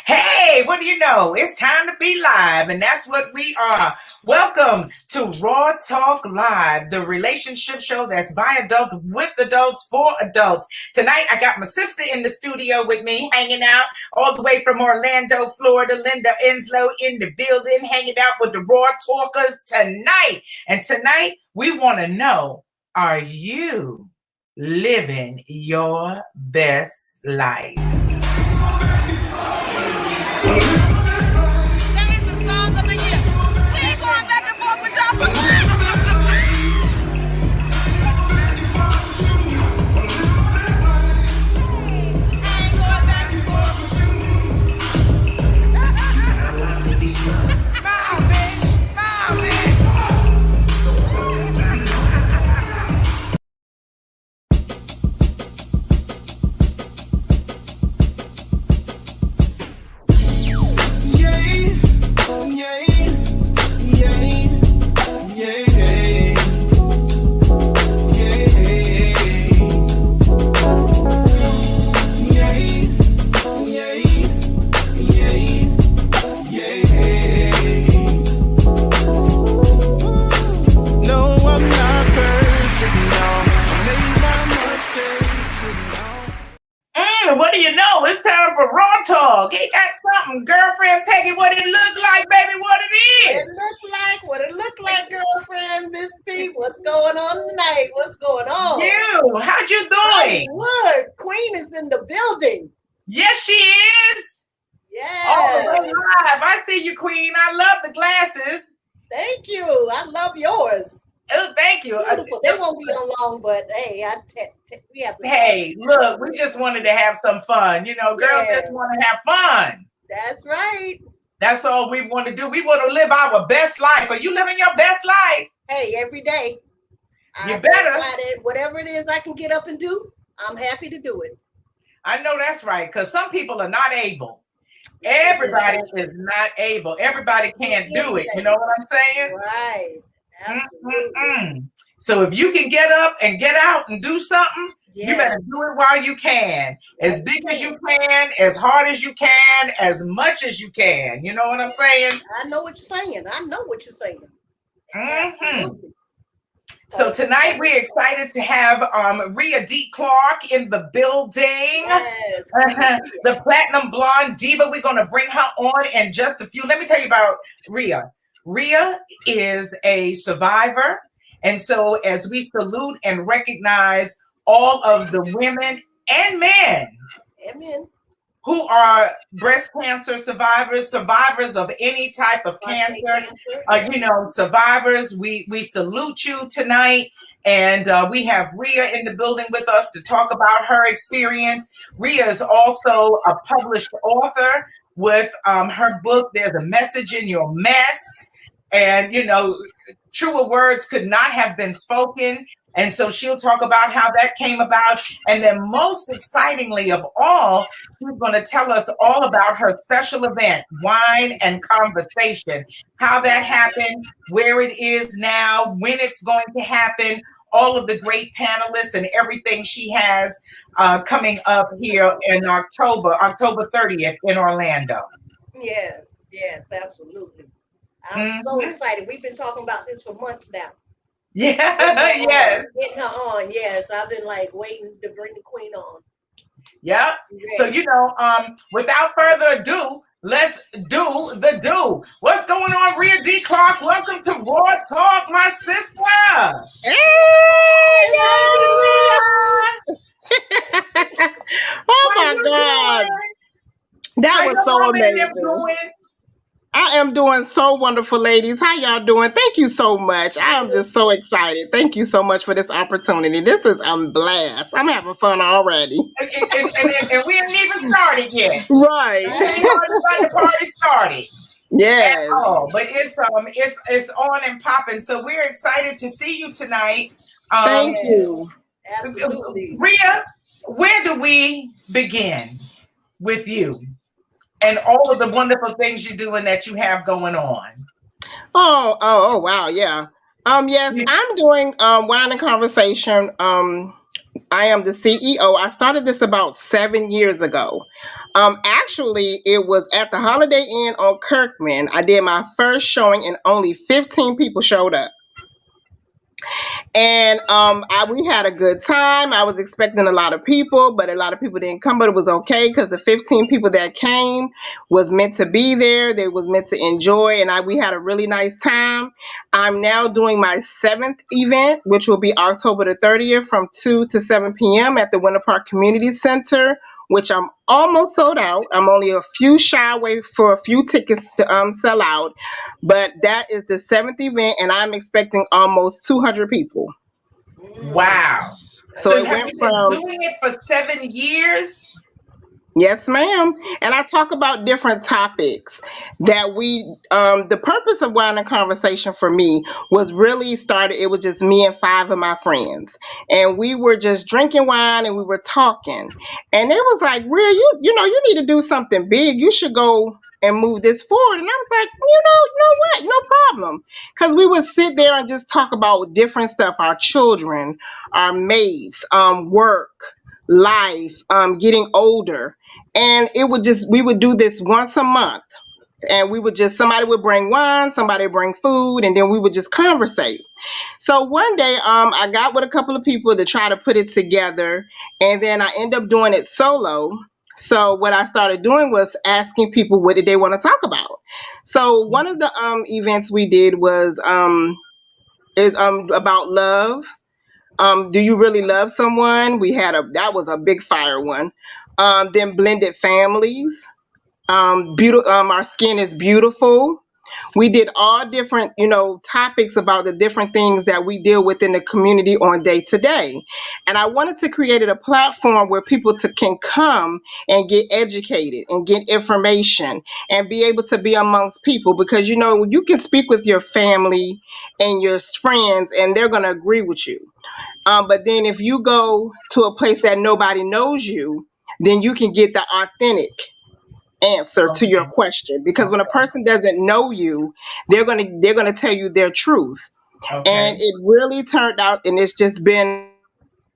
Hey, what do you know? It's time to be live, and that's what we are. Welcome to Raw Talk Live, the relationship show that's by adults, with adults, for adults. Tonight, I got my sister in the studio with me, hanging out all the way from Orlando, Florida. Linda Enslow in the building, hanging out with the Raw Talkers tonight. And tonight, we want to know, are you living your best life? That is the song of the year. We ain't going back and forth with y'all. I ain't going back and forth. Smile, bitch. Smile, bitch. What do you know? It's time for Raw Talk. He got something. Girlfriend Peggy, what it look like, baby, what it is. What it look like, girlfriend, Ms.B. What's going on tonight? What's going on? You, how'd you doing? Hollywood, Queen is in the building. Yes, she is. Yeah. Oh, live. I see you, Queen. I love the glasses. Thank you. I love yours. Oh, thank you. Beautiful. They won't be on long, but hey, we have to. Hey, look, we just wanted to have some fun. You know, girls just want to have fun. That's right. That's all we want to do. We want to live our best life. Are you living your best life? Hey, every day. You better. Whatever it is I can get up and do, I'm happy to do it. I know that's right, because some people are not able. Everybody is not able. Everybody can't do it. You know what I'm saying? Right. Absolutely. So if you can get up and get out and do something, you better do it while you can. As big as you can, as hard as you can, as much as you can. You know what I'm saying? I know what you're saying. Absolutely. So tonight we're excited to have Ria D Clark in the building. Yes. The Platinum Blonde Diva. We're going to bring her on in just a few. Let me tell you about Ria. Ria is a survivor. And so as we salute and recognize all of the women and men who are breast cancer survivors of any type of cancer, survivors, we salute you tonight. And we have Ria in the building with us to talk about her experience. Ria is also a published author with her book, There's a Message in Your Mess. And, truer words could not have been spoken. And so she'll talk about how that came about. And then most excitingly of all, she's going to tell us all about her special event, Wine and Conversation, how that happened, where it is now, when it's going to happen, all of the great panelists and everything she has coming up here in October 30th in Orlando. Yes, absolutely. I'm so excited. We've been talking about this for months now. Yeah, yes. Getting her on, yes. I've been waiting to bring the queen on. Yeah. So, without further ado, let's do the do. What's going on, Ria D Clark? Welcome to Raw Talk, my sister. Hey, oh my God. That was so amazing. I am doing so wonderful, ladies. How y'all doing? Thank you so much. I am just so excited. Thank you so much for this opportunity. This is a blast. I'm having fun already. And we haven't even started yet. Right. The party started. Yes. But it's on and popping. So we're excited to see you tonight. Thank you. Absolutely. Ria, where do we begin with you? And all of the wonderful things you do and that you have going on. Oh, wow, yeah. Yes, I'm doing Wine and Conversation. I am the CEO. I started this about 7 years ago. Actually, it was at the Holiday Inn on Kirkman. I did my first showing, and only 15 people showed up. And we had a good time. I was expecting a lot of people, but a lot of people didn't come. But it was okay because the 15 people that came was meant to be there. They was meant to enjoy, and we had a really nice time. I'm now doing my seventh event, which will be October the 30th from 2 to 7 p.m. at the Winter Park Community Center, which I'm almost sold out. I'm only a few shy away for a few tickets to sell out, but that is the seventh event, and I'm expecting almost 200 people. Mm. Wow. So So it have went you been from doing it for 7 years? yes, ma'am. And I talk about different topics that the purpose of wine and conversation for me was really started. It was just me and five of my friends. And we were just drinking wine and we were talking. And it was like, Real, you need to do something big. You should go and move this forward. And I was like, you know what? No problem. Because we would sit there and just talk about different stuff, our children, our mates, work, life, getting older, and it would just we would do this once a month, and we would just somebody would bring wine, somebody would bring food, and then we would just conversate. So one day I got with a couple of people to try to put it together, and then I end up doing it solo. So what I started doing was asking people what did they want to talk about. So one of the events we did was is about love. Do you really love someone? We had a that was a big fire one. Then blended families. Beautiful. Our skin is beautiful. We did all different, topics about the different things that we deal with in the community on day to day. And I wanted to create a platform where people can come and get educated and get information and be able to be amongst people, because you can speak with your family and your friends and they're going to agree with you. But then if you go to a place that nobody knows you, then you can get the authentic answer to your Okay. question, because when a Okay. person doesn't know you, they're going to tell you their truth. And Okay. it really turned out, and it's just been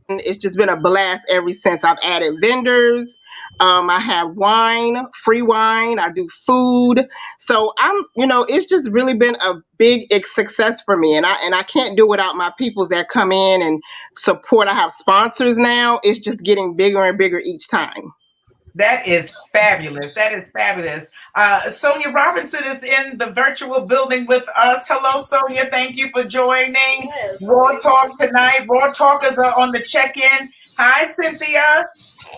a blast ever since. I've added vendors, I have wine, free wine, I do food. So it's just really been a big success for me, and I can't do without my peoples that come in and support. I have sponsors now. It's just getting bigger and bigger each time. That is fabulous. That is fabulous. Sonia Robinson is in the virtual building with us. Hello, Sonia. Thank you for joining Yes, how are Raw you? Talk tonight. Raw Talkers are on the check-in. Hi, Cynthia.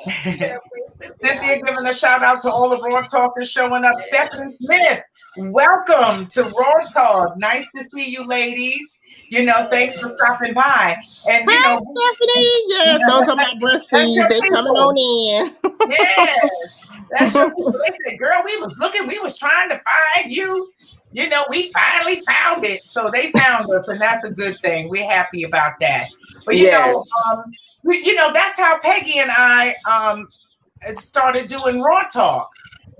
Hey, girlfriend, Cynthia, how Cynthia you giving a doing? shout out to all the Raw Talkers showing up. Stephanie Smith, welcome to Raw Talk. Nice to see you, ladies. Thanks for Yes. stopping by. And Hi, Stephanie. Yes, those are my that's besties. your They coming people. on in. Yes, that's your people. They said, girl, we was looking, we was trying to find you. We finally found it. So they found us, and that's a good thing. We're happy about that. But Yes. that's how Peggy and I started doing Raw Talk,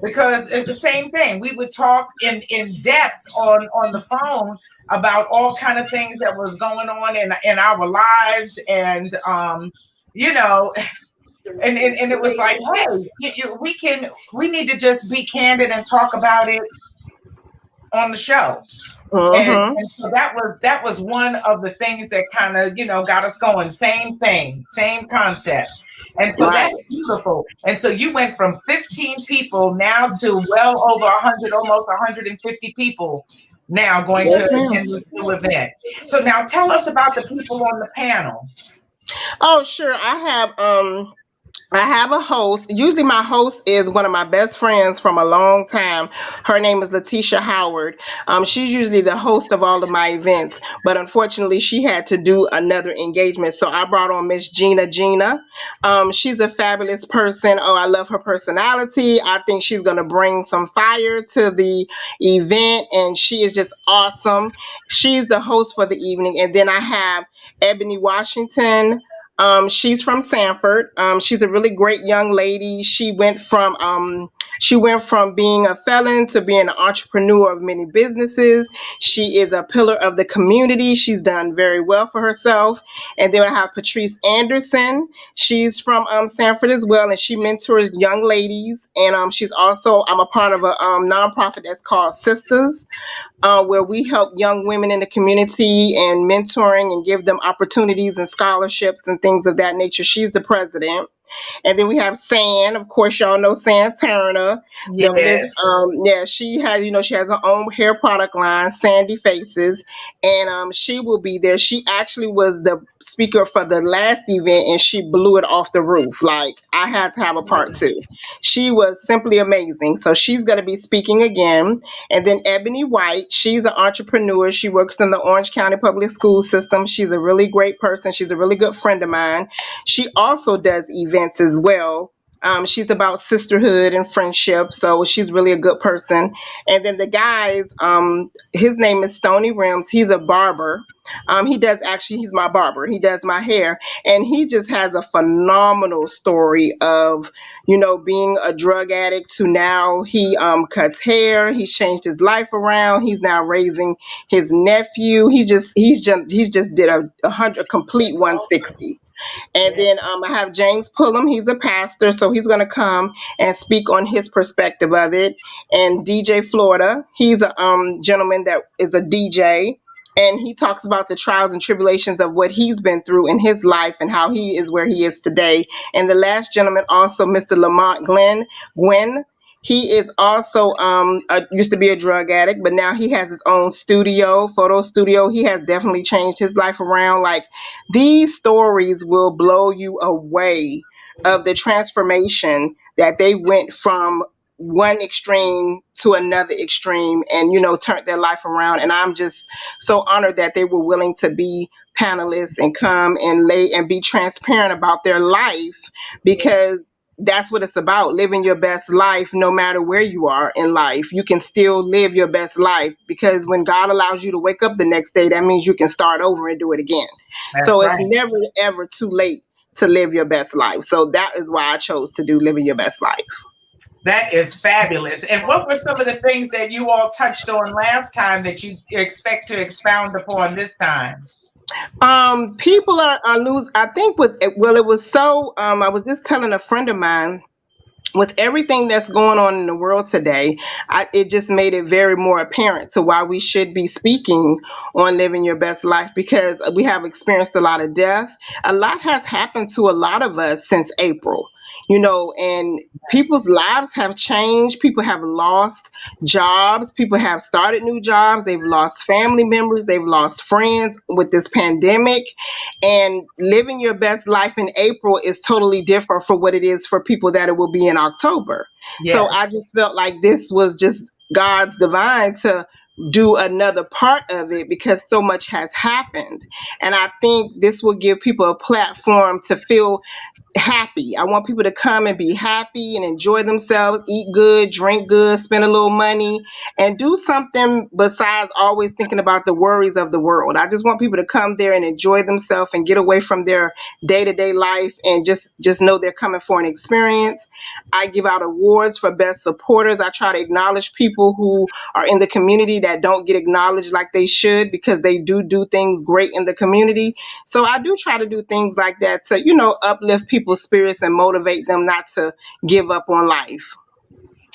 because it's the same thing. We would talk in depth on the phone about all kind of things that was going on in our lives, and you know and The it was like, hey, relationships. we need to just be candid and talk about it on the show. and Mm-hmm. and so that was one of the things that kind of got us going. Same thing, same concept. And so that's Right. beautiful. And so you went from 15 people now to well over 100, almost 150 people now going to Yes, ma'am. attend this new event. So now tell us about the people on the panel. Oh, sure. I have a host. Usually, my host is one of my best friends from a long time. Her name is Letitia Howard. She's usually the host of all of my events, but unfortunately, she had to do another engagement. So I brought on Miss Gina. Gina. She's a fabulous person. Oh, I love her personality. I think she's going to bring some fire to the event, and she is just awesome. She's the host for the evening. And then I have Ebony Washington. She's from Sanford. She's a really great young lady. She went from being a felon to being an entrepreneur of many businesses. She is a pillar of the community. She's done very well for herself. And then I have Patrice Anderson. She's from Sanford as well, and she mentors young ladies. And she's also I'm a part of a nonprofit that's called Sisters, where we help young women in the community and mentoring and give them opportunities and scholarships and things of that nature. She's the president. And then we have San, of course, y'all know San Turner. The Miss, Yes. yeah, she has her own hair product line, Sandy Faces, and she will be there. She actually was the speaker for the last event, and she blew it off the roof. Like I had to have a part two. She was simply amazing. So she's going to be speaking again. And then Ebony White, she's an entrepreneur. She works in the Orange County Public School System. She's a really great person. She's a really good friend of mine. She also does events as well. She's about sisterhood and friendship, so she's really a good person. And then the guys, his name is Stony Rims. He's a barber. He's my barber. He does my hair, and he just has a phenomenal story of, being a drug addict to now he cuts hair. He's changed his life around. He's now raising his nephew. He's just did a complete That's awesome. 160. And Yeah. then I have James Pullum. He's a pastor, so he's going to come and speak on his perspective of it. And DJ Florida, he's a gentleman that is a DJ. And he talks about the trials and tribulations of what he's been through in his life and how he is where he is today. And the last gentleman, also Mr. Lamont Gwen, he is also used to be a drug addict, but now he has his own studio, photo studio. He has definitely changed his life around. Like these stories will blow you away of the transformation that they went from one extreme to another extreme and turned their life around. And I'm just so honored that they were willing to be panelists and come and lay and be transparent about their life, Yeah. because that's what it's about, living your best life no matter where you are in life. You can still live your best life, because when God allows you to wake up the next day, that means you can start over and do it again. That's So it's right. never ever too late to live your best life. So that is why I chose to do living your best life. That is fabulous. And what were some of the things that you all touched on last time that you expect to expound upon this time? People are lose. I think it was so. I was just telling a friend of mine, with everything that's going on in the world today, it just made it very more apparent to why we should be speaking on living your best life, because we have experienced a lot of death. A lot has happened to a lot of us since April, and people's lives have changed. People have lost jobs. People have started new jobs. They've lost family members. They've lost friends with this pandemic. And living your best life in April is totally different for what it is for people that it will be in October. So Yes. I just felt like this was just God's divine to do another part of it, because so much has happened. And I think this will give people a platform to feel happy. I want people to come and be happy and enjoy themselves, eat good, drink good, spend a little money, and do something besides always thinking about the worries of the world. I just want people to come there and enjoy themselves and get away from their day-to-day life and just know they're coming for an experience. I give out awards for best supporters. I try to acknowledge people who are in the community that don't get acknowledged like they should, because they do things great in the community. So I do try to do things like that to, uplift people's spirits and motivate them not to give up on life.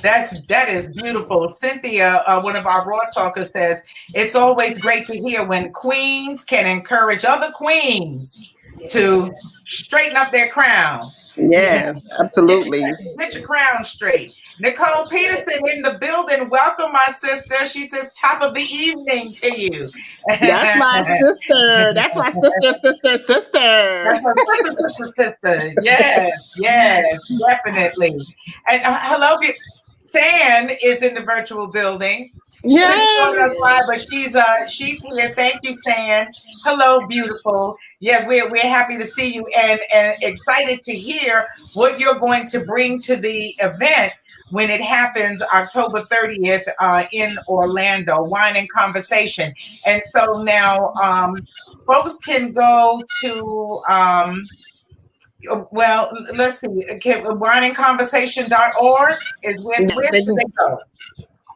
That is beautiful. Cynthia, one of our Raw Talkers, says it's always great to hear when queens can encourage other queens to straighten up their crown. Yes, absolutely. Get your crown straight. Nicole Peterson in the building. Welcome, my sister. She says, top of the evening to you. That's my sister. That's my sister, sister, sister. That's my sister. Yes, yes, definitely. And hello, San is in the virtual building. She couldn't join us Yay! live, but she's here. Thank you, San. Hello, beautiful. Yes, we're happy to see you and excited to hear what you're going to bring to the event when it happens October 30th in Orlando, Wine and Conversation. And so now folks can go to Well, let's see. Okay, wineandconversation.org is where Yes, should they go?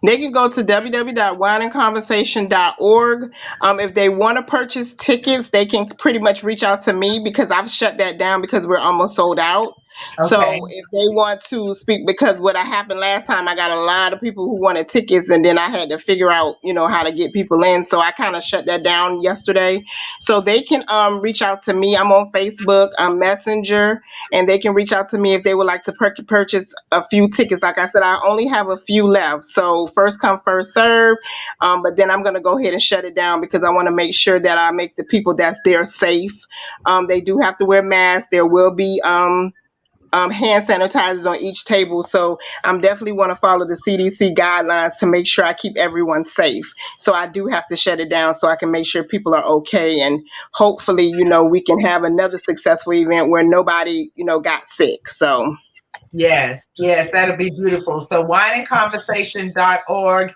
they can go to www.wineandconversation.org. If they want to purchase tickets, they can pretty much reach out to me because I've shut that down because we're almost sold out. Okay. So if they want to speak, because what happened last time, I got a lot of people who wanted tickets, and then I had to figure out, how to get people in. So I kind of shut that down yesterday. So they can reach out to me. I'm on Facebook, Messenger, and they can reach out to me if they would like to purchase a few tickets. Like I said, I only have a few left, so first come, first serve. But then I'm gonna go ahead and shut it down because I want to make sure that I make the people that's there safe. They do have to wear masks. There will be hand sanitizers on each table. So I'm definitely want to follow the CDC guidelines to make sure I keep everyone safe. So I do have to shut it down so I can make sure people are okay. And hopefully, we can have another successful event where nobody, got sick. So Yes, yes, that'll be beautiful. So wineandconversation.org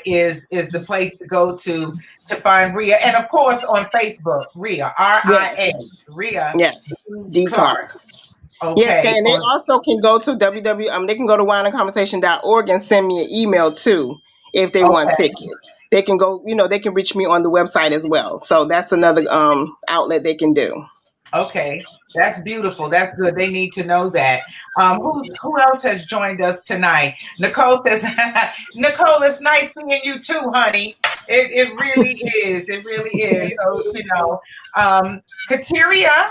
is the place to go to find Ria. And of course on Facebook, Ria, yes, RIA, Ria yes, D Clark. Clark. Yes, Okay. and they also can go to they can go to wineandconversation.org and send me an email too if they want Okay. tickets. They can go, they can reach me on the website as well. So that's another outlet they can do. Okay, that's beautiful. That's good. They need to know that. Who else has joined us tonight? Nicole says, Nicole, it's nice seeing you too, honey. It really is. It really is. So Kateria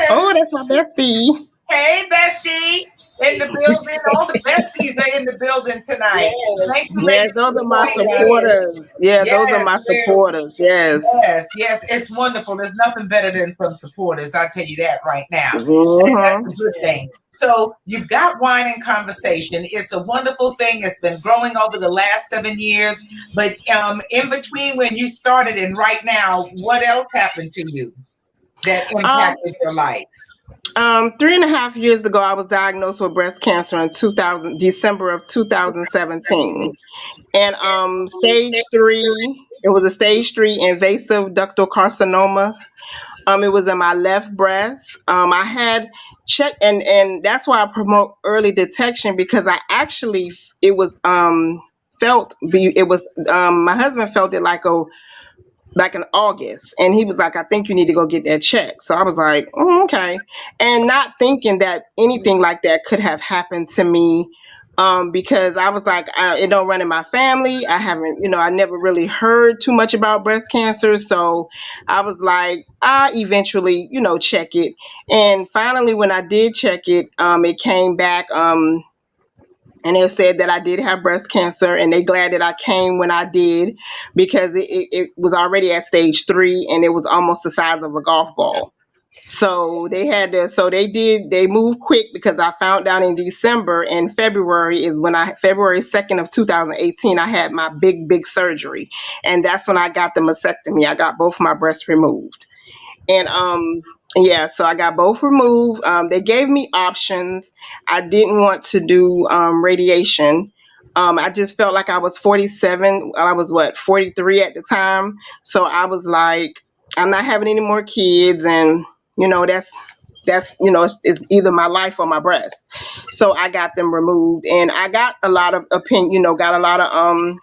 Oh, Simmons. that's my bestie. Hey, bestie, in the building. All the besties are in the building tonight. Yes. Thank you, Yes, ladies, those for are my joining us. supporters. Yeah, those are Yes, my supporters. Yes. yes, yes, it's wonderful. There's nothing better than some supporters. I'll tell you that right now. And that's Hmm. the good Yes. thing. So you've got wine and conversation. It's a wonderful thing. It's been growing over the last 7 years. But in between when you started and right now, what else happened to you that Um, impacted your life? 3.5 years ago, I was diagnosed with breast cancer in 2000, December of 2017. And stage three, it was a stage three invasive ductal carcinoma. It was in my left breast. I had checked, and that's why I promote early detection because I actually, it was, it was, my husband felt it like in August, and he was like, I think you need to go get that checked. So I was like, okay. And not thinking that anything like that could have happened to me, because I was like, it don't run in my family. I haven't, I never really heard too much about breast cancer. So I was like, I eventually, check it. And finally, when I did check it, it came back. And they said that I did have breast cancer, and they glad that I came when I did because it was already at stage three, and it was almost the size of a golf ball. So they had to, so they moved quick because I found out in December, and February is when February 2nd of 2018, I had my big surgery. And that's when I got the mastectomy. I got both my breasts removed. And yeah, so I got both removed. They gave me options. I didn't want to do radiation. I just felt like I was 47. I was what, 43 at the time. So I was like, I'm not having any more kids, and that's it's either my life or my breast. So I got them removed, and I got a lot of opinion. Got a lot of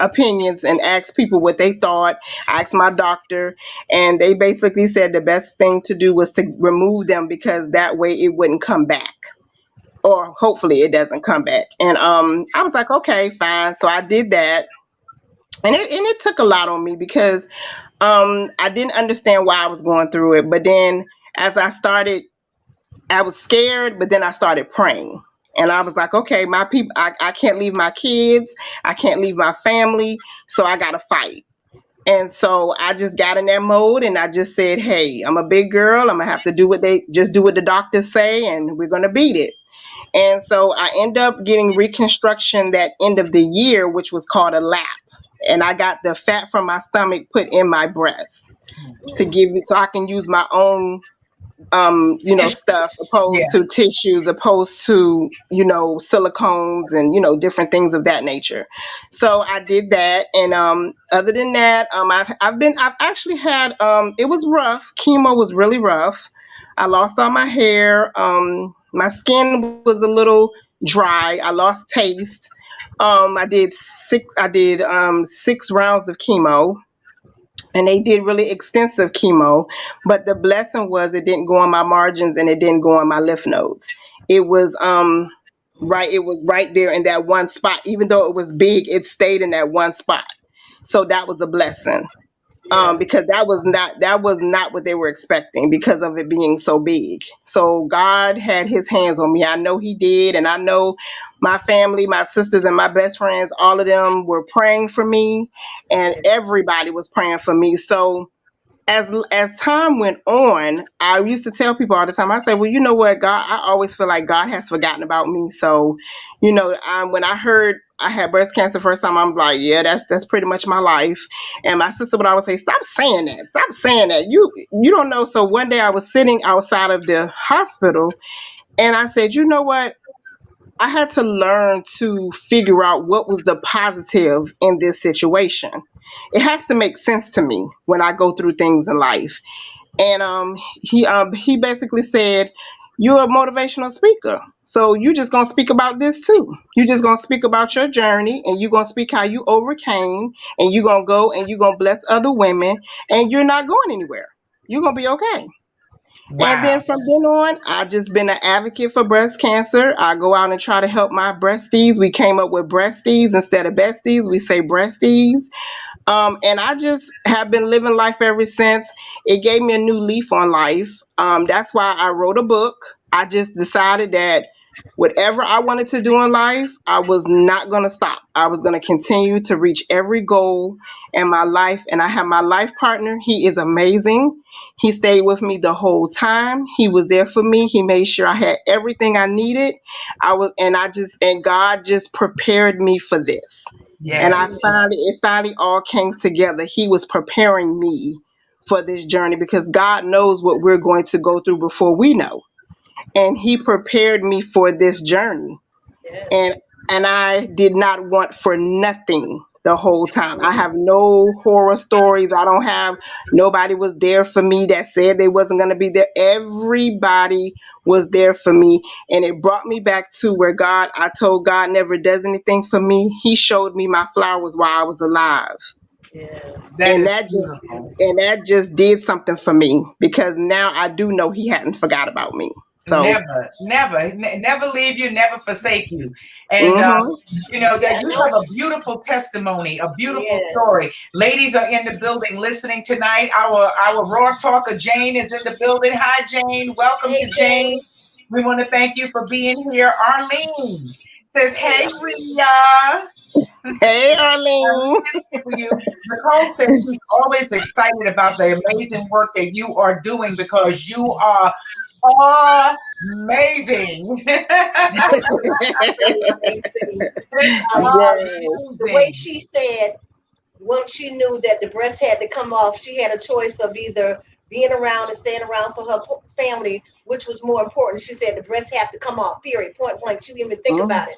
opinions and asked people what they thought. I asked my doctor, and they basically said the best thing to do was to remove them because that way it wouldn't come back. Or hopefully it doesn't come back. And I was like, okay, fine. So I did that. And it took a lot on me because I didn't understand why I was going through it. But then as I was scared, but then I started praying. And I was like, okay, my people, I can't leave my kids. I can't leave my family. So I got to fight. And so I just got in that mode, and I just said, hey, I'm a big girl. I'm going to have to do what the doctors say, and we're going to beat it. And so I end up getting reconstruction that end of the year, which was called a lap. And I got the fat from my stomach put in my breast to give me, so I can use my own stuff Yeah. opposed to tissues, opposed to, silicones and, different things of that nature. So I did that. And other than that, I've actually had, it was rough. Chemo was really rough. I lost all my hair. My skin was a little dry. I lost taste. I did 6 rounds of chemo, and they did really extensive chemo. But the blessing was it didn't go on my margins and it didn't go on my lymph nodes. It was right. It was right there in that one spot. Even though it was big, it stayed in that one spot. So that was a blessing, Yeah. because that was not what they were expecting because of it being so big. So God had His hands on me. I know He did, and I know my family, my sisters, and my best friends, all of them were praying for me, and Yeah. everybody was praying for me. So as time went on, I used to tell people all the time. I say, "Well, you know what, God, I always feel like God has forgotten about me." So, when I heard I had breast cancer first time, I'm like, "Yeah, that's pretty much my life." And my sister would always say, "Stop saying that. Stop saying that. You don't know." So one day I was sitting outside of the hospital, and I said, "You know what? I had to learn to figure out what was the positive in this situation. It has to make sense to me when I go through things in life." And he basically said, "You're a motivational speaker, so you just gonna speak about this too. You just gonna speak about your journey, and you gonna speak how you overcame, and you gonna go and you gonna bless other women, and you're not going anywhere. You're gonna be okay." And then Wow. from then on, I just been an advocate for breast cancer. I go out and try to help my breasties. We came up with breasties instead of besties. We say breasties. And I just have been living life ever since. It gave me a new leaf on life. That's why I wrote a book. I just decided that whatever I wanted to do in life, I was not going to stop. I was going to continue to reach every goal in my life. And I have my life partner. He is amazing. He stayed with me the whole time. He was there for me. He made sure I had everything I needed. And God just prepared me for this. And Yes. it finally all came together. He was preparing me for this journey because God knows what we're going to go through before we know. And He prepared me for this journey. And Yes. and I did not want for nothing the whole time. I have no horror stories. I don't have Nobody was there for me that said they wasn't going to be there. Everybody was there for me, and it brought me back to where I told God never does anything for me. He showed me my flowers while I was alive. Yes. That And is that just beautiful. and that just did something for me because now I do know He hadn't forgot about me. So, Never, never, never leave you, never forsake you. And mhm. that Yeah. you No. have a beautiful testimony, a beautiful Yes. story. Ladies are in the building listening tonight. Our raw talker Jane is in the building. Hi, Jane. Welcome Hey, to Jane. Jane. We want to thank you for being here. Arlene says, Hey, "Hey, Arlene. Ria." Hey, I'm Arlene. here for you. Nicole says she's always excited about the amazing work that you are doing because you are amazing. Amazing. Just Yes. The way amazing. she said, once she knew that the breast had to come off, she had a choice of either being around and staying around for her family, which was more important. She said the breast had to come off, period, point blank. She didn't even think Mhm. about it.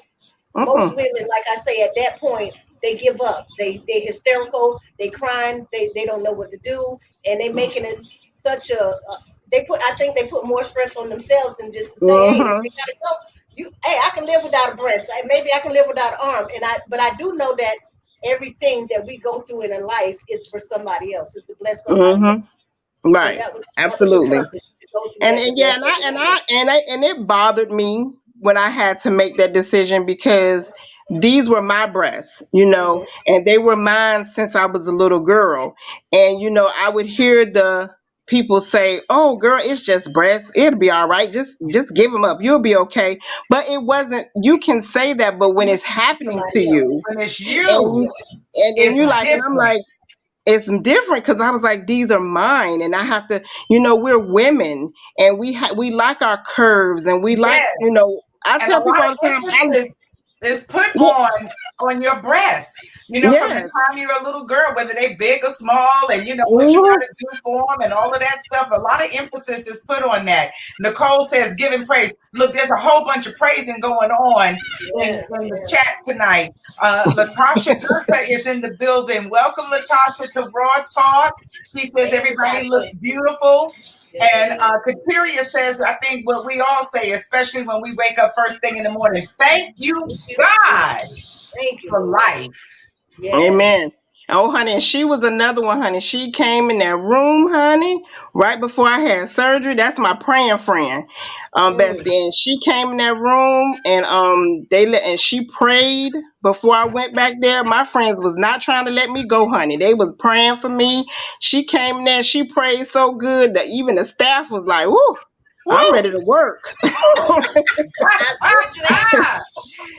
Most Mhm. women, like I say, at that point, they give up. They hysterical. They crying. They don't know what to do, and they making it such a they put. I think they put more stress on themselves than just to say, hey, if Mhm. you gotta go, hey, I can live without a breast. Maybe I can live without an arm. But I do know that everything that we go through in life is for somebody else. It's to bless somebody else. Mhm. So Right. that was your Absolutely. purpose to go through And that to and yeah, bless and I and everybody I else. and I and it bothered me when I had to make that decision because these were my breasts, Hmm. and they were mine since I was a little girl. And I would hear the people say, "Oh, girl, it's just breasts. It'll be all right. Just give them up. You'll be okay." But it wasn't. You can say that, but when it's happening to Somebody else. you, When it's and you, you and then it's you like, and I'm different. like, it's different because I was like, these are mine, and I have to, we're women, and we like our curves, and we like, Yes. I And a tell people lot all the of time, emphasis is put yeah, on on your breast. From the Yes. time you're a little girl, whether they big or small, and what you got Mhm. to do for them, and all of that stuff. A lot of emphasis is put on that. Nicole says, "Giving praise." Look, there's a whole bunch of praising going on Yes, in the yes. chat tonight. Latasha Gurta is in the building. Welcome, Latasha, to Raw Talk. She says Hey, everybody looks Natasha. beautiful. And Yes. Kateria says, I think what we all say, especially when we wake up first thing in the morning, thank you, Thank you, God, Jesus. Thank you, for Lord. life. Yes. Amen. Oh, honey, and she was another one, honey. She came in that room, honey, right before I had surgery. That's my praying friend, Mm. Bestie. And she came in that room, and and she prayed before I went back there. My friends was not trying to let me go, honey. They was praying for me. She came in there, she prayed so good that even the staff was like, "Woo, Woo! I'm ready to work." I told you that.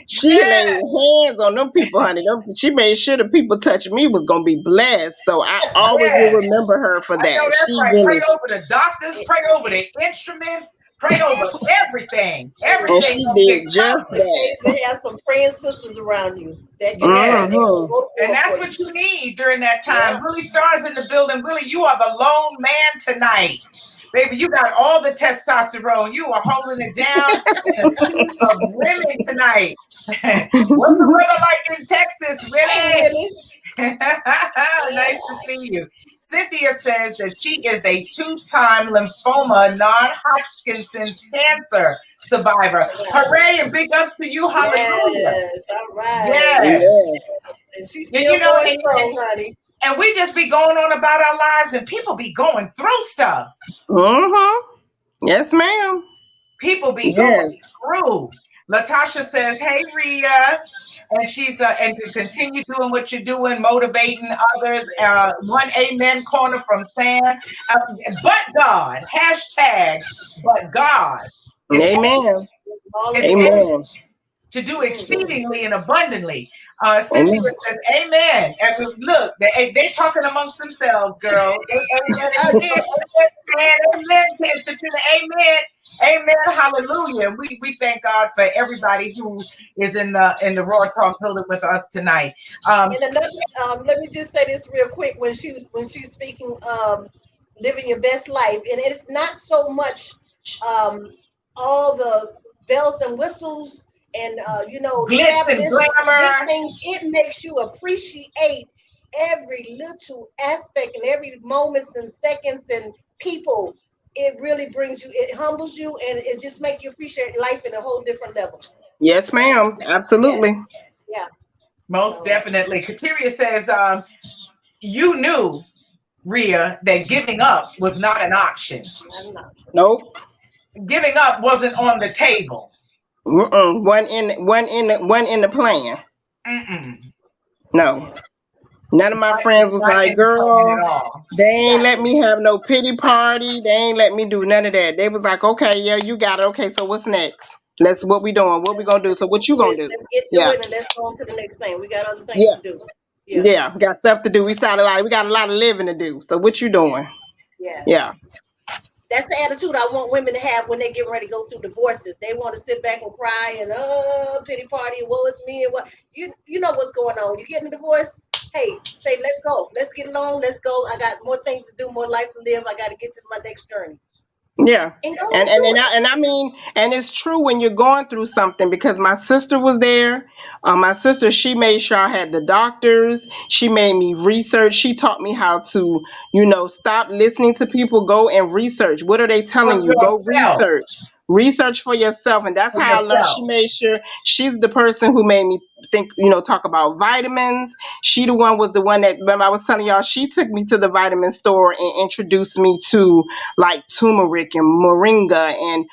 She laid hands on them people, honey. She made sure the people touching me was gonna be blessed. So I always will Yes, remember her for I know that. that's She right. Pray really, over the doctors, pray over the instruments, pray over everything. and Everything she gonna get did just covered. It that. pays to have some praying sisters around you that can Yes. that can Hmm. go to And war that's for what you. you need during that time. Yeah. Willie Star's in the building. Willie, you are the lone man tonight. Baby, you got all the testosterone. You are holding it down in a sea of women tonight. What's the weather like in Texas, Hey, Willie? Willie. Nice to Yeah. see you. Cynthia says that she is a two-time lymphoma non-Hodgkin's cancer survivor. Wow. Hooray and big ups to you. Hallelujah. Yes. All right. Yes. Yes. And she's And still going strong, honey. and we just be going on about our lives, and people be going through stuff. Hmm. Yes, ma'am. People be going Yes. through. Latasha says, "Hey, Ria." And she's and to continue doing what you're doing, motivating others. One amen corner from Sam. Uh, but God, hashtag, but God is Amen. All is is well. Amen. to do Mm-hmm. exceedingly and abundantly. Cynthia Amen. says, "Amen." And look, they talking amongst themselves, girl. Amen, Again. amen, amen, Sister Tina, amen, amen, hallelujah. We thank God for everybody who is in the Raw Talk building with us tonight. Um, And another, let me just say this real quick. When she's speaking, living your best life, and it's not so much um, all the bells and whistles and glitz and extravagance, big glamour. things. It makes you appreciate every little aspect and every moments and seconds and people. It really brings you. It humbles you, and it just makes you appreciate life in a whole different level. Yes, ma'am. Yeah, Absolutely. yeah. Most So definitely. Kateria says, you knew, Ria, that giving up was not an option. I'm not sure. Nope. Giving up wasn't on the table. Mm-mm. One in the plan. Mm-mm. No. None of my friends It's was not like, in the plan girl, at all. they ain't let Exactly. me have no pity party. They ain't let me do none of that. They was like, okay, yeah, you got it. Okay, so what's next? What we doing? What we Let's gonna do? let's So what you gonna do? let's get through Yeah, it and let's go on to the next thing. We got other things yeah, to do. Yeah. yeah. Got stuff to do. We got a lot of living to do. So what you doing? Yes. Yeah. That's the attitude I want women to have when they get ready to go through divorces. They want to sit back and cry and pity party and woe is me and what you know what's going on. You getting a divorce? Hey, say let's go. Let's get along. Let's go. I got more things to do, more life to live. I got to get to my next journey Yeah. and go And on and through and it. I mean, and it's true when you're going through something because my sister was there. My sister, she made sure I had the doctors. She made me research. She taught me how to, stop listening to people. Go and research. What are they For telling you? Go yourself. research. Research for yourself. And that's For how I learned. She yourself. made sure she's the person who made me think, talk about vitamins. She the one was the one that, remember I was telling y'all, she took me to the vitamin store and introduced me to like turmeric and moringa and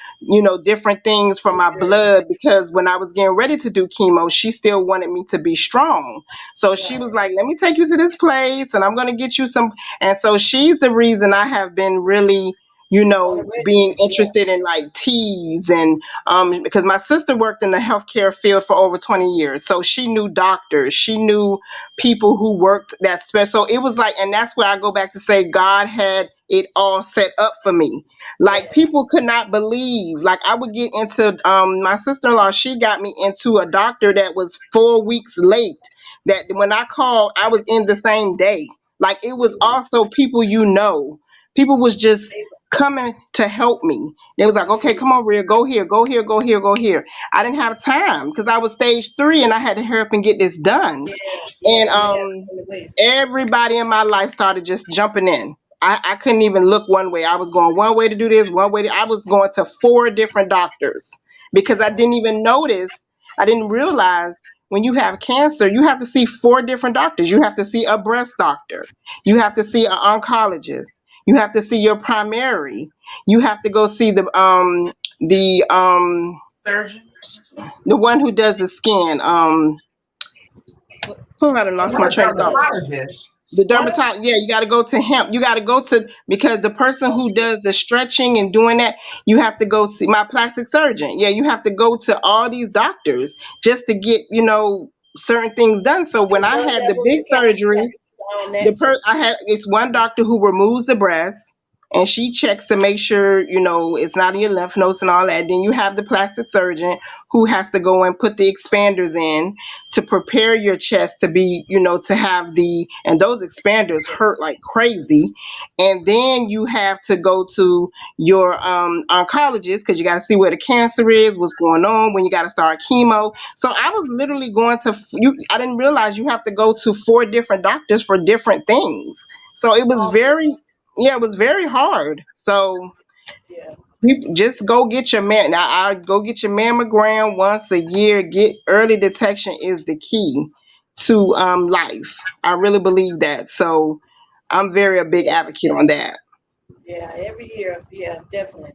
different things for my Okay. blood because when I was getting ready to do chemo she still wanted me to be strong, so she was Right. like, let me take you to this place and I'm going to get you some. And so she's the reason I have been really On the being regimen, yeah. interested in like teas and because my sister worked in the healthcare field for over 20 years. So she knew doctors, she knew people who worked that special. So it was like, and that's where I go back to say God had it all set up for me. Like Yes. people could not believe. Like I would get into my sister-in-law, she got me into a doctor that was 4 weeks late. That when I called, I was in the same day. Like it was Mhm. also people people was just They- coming to help me. They was like, okay, mhm. come on, Rhea, go here, go here, go here, go here. I didn't have time because I was stage 3 and I had to hurry up and get this done. Yeah, yeah, And them have on the waist. everybody in my life started just jumping in. I couldn't even look one way. I was going one way to do this, one way I was going to 4 different doctors because I didn't even notice, I didn't realize when you have cancer, you have to see 4 different doctors. You have to see a breast doctor. You have to see an oncologist. You have to see your primary. You have to go see the Surgeon, the one who does the skin. Oh, I done I'm lost not my a train of thought. dermatologist. The What? dermatologist, yeah, you got to go to him. You got to go to, because the person who does the stretching and doing that, you have to go see my plastic surgeon. Yeah, you have to go to all these doctors just to get, certain things done. So when And I those had the levels, big you got surgery, to keep an eye on that too. I had it's one doctor who removes the breast and she checks to make sure it's not in your lymph nodes and all that. Then you have the plastic surgeon who has to go and put the expanders in to prepare your chest to be to have and those expanders hurt like crazy. And then you have to go to your oncologist because you got to see where the cancer is, what's going on, when you got to start chemo. So I was literally going to you. I didn't realize you have to go to 4 different doctors for different things. So it was Also, very, yeah, it was very hard. So yeah, people just go get your man. Now I go get your mammogram once a year. Get early detection is the key to life. I really believe that. So I'm very a big yeah, advocate on that. yeah. Every year, yeah, definitely.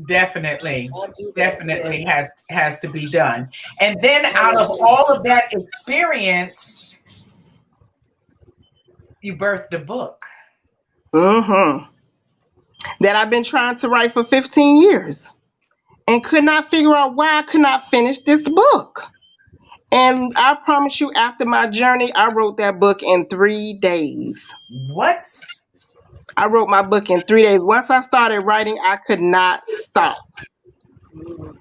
Definitely, I do that. Yes, definitely has to be done. And then I out will of too. all of that experience, you birthed a book. Hmm. That I've been trying to write for 15 years and could not figure out why I could not finish this book. And I promise you, after my journey, I wrote that book in 3 days. What? I wrote my book in 3 days. Once I started writing, I could not Good stop. stop. Mm,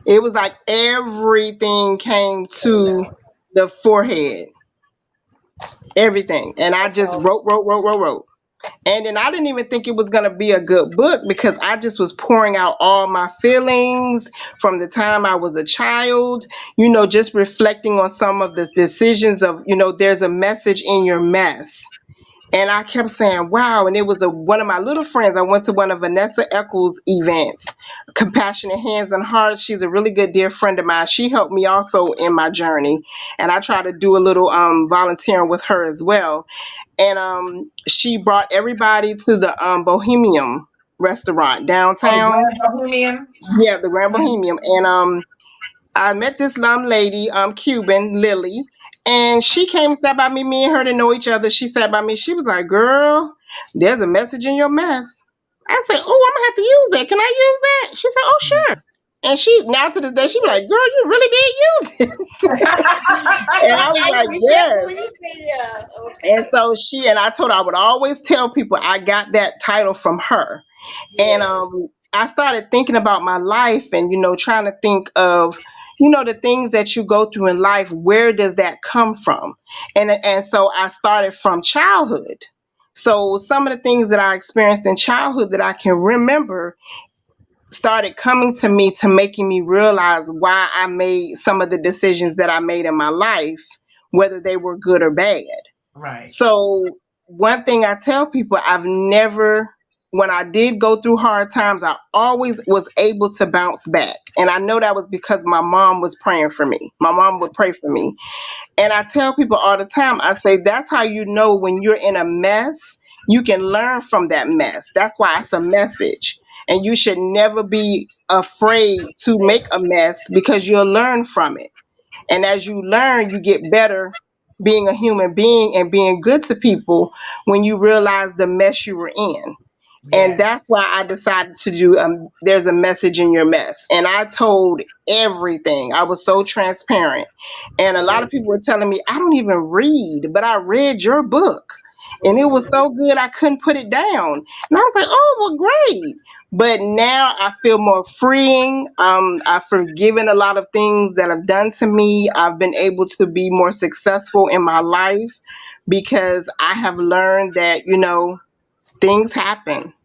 It was like everything came came to out. the forehead, everything. And I That's just awesome. wrote. And then I didn't even think it was going to be a good book because I just was pouring out all my feelings from the time I was a child, just reflecting on some of the decisions of, there's a message in your mess. And I kept saying, wow. And it was one of my little friends. I went to one of Vanessa Eccles' events, Compassionate Hands and Hearts. She's a really good dear friend of mine. She helped me also in my journey. And I try to do a little volunteering with her as well. And she brought everybody to the Bohemian restaurant Oh, the downtown. Grand Bohemian. Yeah, the Grand Mhm. Bohemian. And I met this lady, Cuban, Lily, and she came and sat by me. Me and her didn't know each other. She sat by me. She was like, "Girl, there's a message in your mess." I said, "Oh, I'm gonna have to use that. Can I use that?" She said, "Oh, sure." And she now to this day, she be like, Yes. "Girl, you really did use it." And I was I like, be careful "Yes." when you say yeah. And Okay. so I told her I would always tell people I got that title from her. And Yes. I started thinking about my life and, trying to think of, the things that you go through in life, where does that come from? And so I started from childhood. So some of the things that I experienced in childhood that I can remember started coming to me to making me realize why I made some of the decisions that I made in my life, whether they were good or bad. Right. So one thing I tell people, when I did go through hard times, I always was able to bounce back. And I know that was because my mom was praying for me. My mom would pray for me. And I tell people all the time, I say, that's how you know when you're in a mess, you can learn from that mess. That's why it's a message. And you should never be afraid to make a mess because you'll learn from it. And as you learn, you get better being a human being and being good to people when you realize the mess you were in. And Yeah. that's why I decided to do there's a message in your mess. And I told everything. I was so transparent. And a lot of people were telling me, I don't even read, but I read your book. And it was so good I couldn't put it down. And I was like, oh well great. But now I feel more freeing. I've forgiven a lot of things that have done to me. I've been able to be more successful in my life because I have learned that,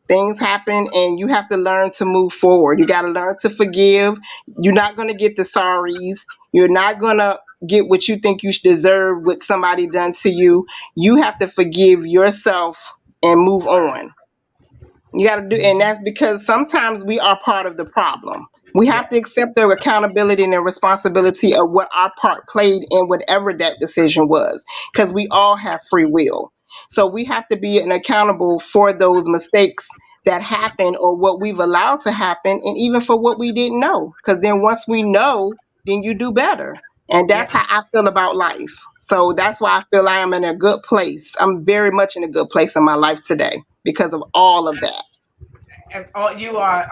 things happen and you have to learn to move forward. You got to learn to forgive. You're not going to get the sorries. You're not going to get what you think you deserve what somebody done to you. You have to forgive yourself and move on. You got to do, and that's because sometimes we are part of the problem. We have Yeah. to accept the accountability and the responsibility of what our part played in whatever that decision was, because we all have free will. So we have to be accountable for those mistakes that happen or what we've allowed to happen, and even for what we didn't know. Because then once we know, then you do better. And Yeah. that's how I feel about life. So that's why I feel I am in a good place. I'm very much in a good place in my life today because of all of that. And you are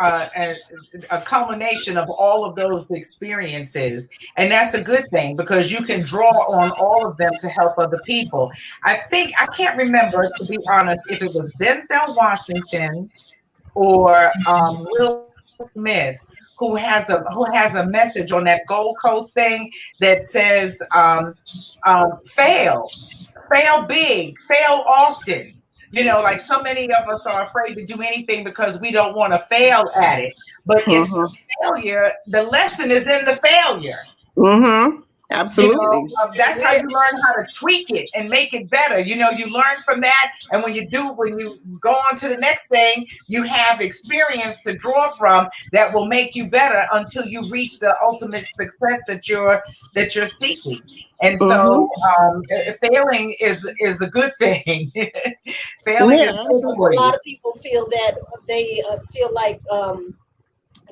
a culmination of all of those experiences, and that's a good thing because you can draw on all of them to help other people. I think I can't remember, to be honest, if it was Denzel Washington or Will Smith who has a message on that Gold Coast thing that says fail, fail big, fail often. Like so many of us are afraid to do anything because we don't want to fail at it. But it's Hmm. the failure. The lesson is in the failure. Hmm. Absolutely. That's how We're you learn how to tweak it and make it better. You learn from that, and when you go on to the next thing, you have experience to draw from that will make you better until you reach the ultimate success that you're seeking. And so, Hmm. failing is a good thing. Failing is Yeah, good for a you. lot of people feel that they feel like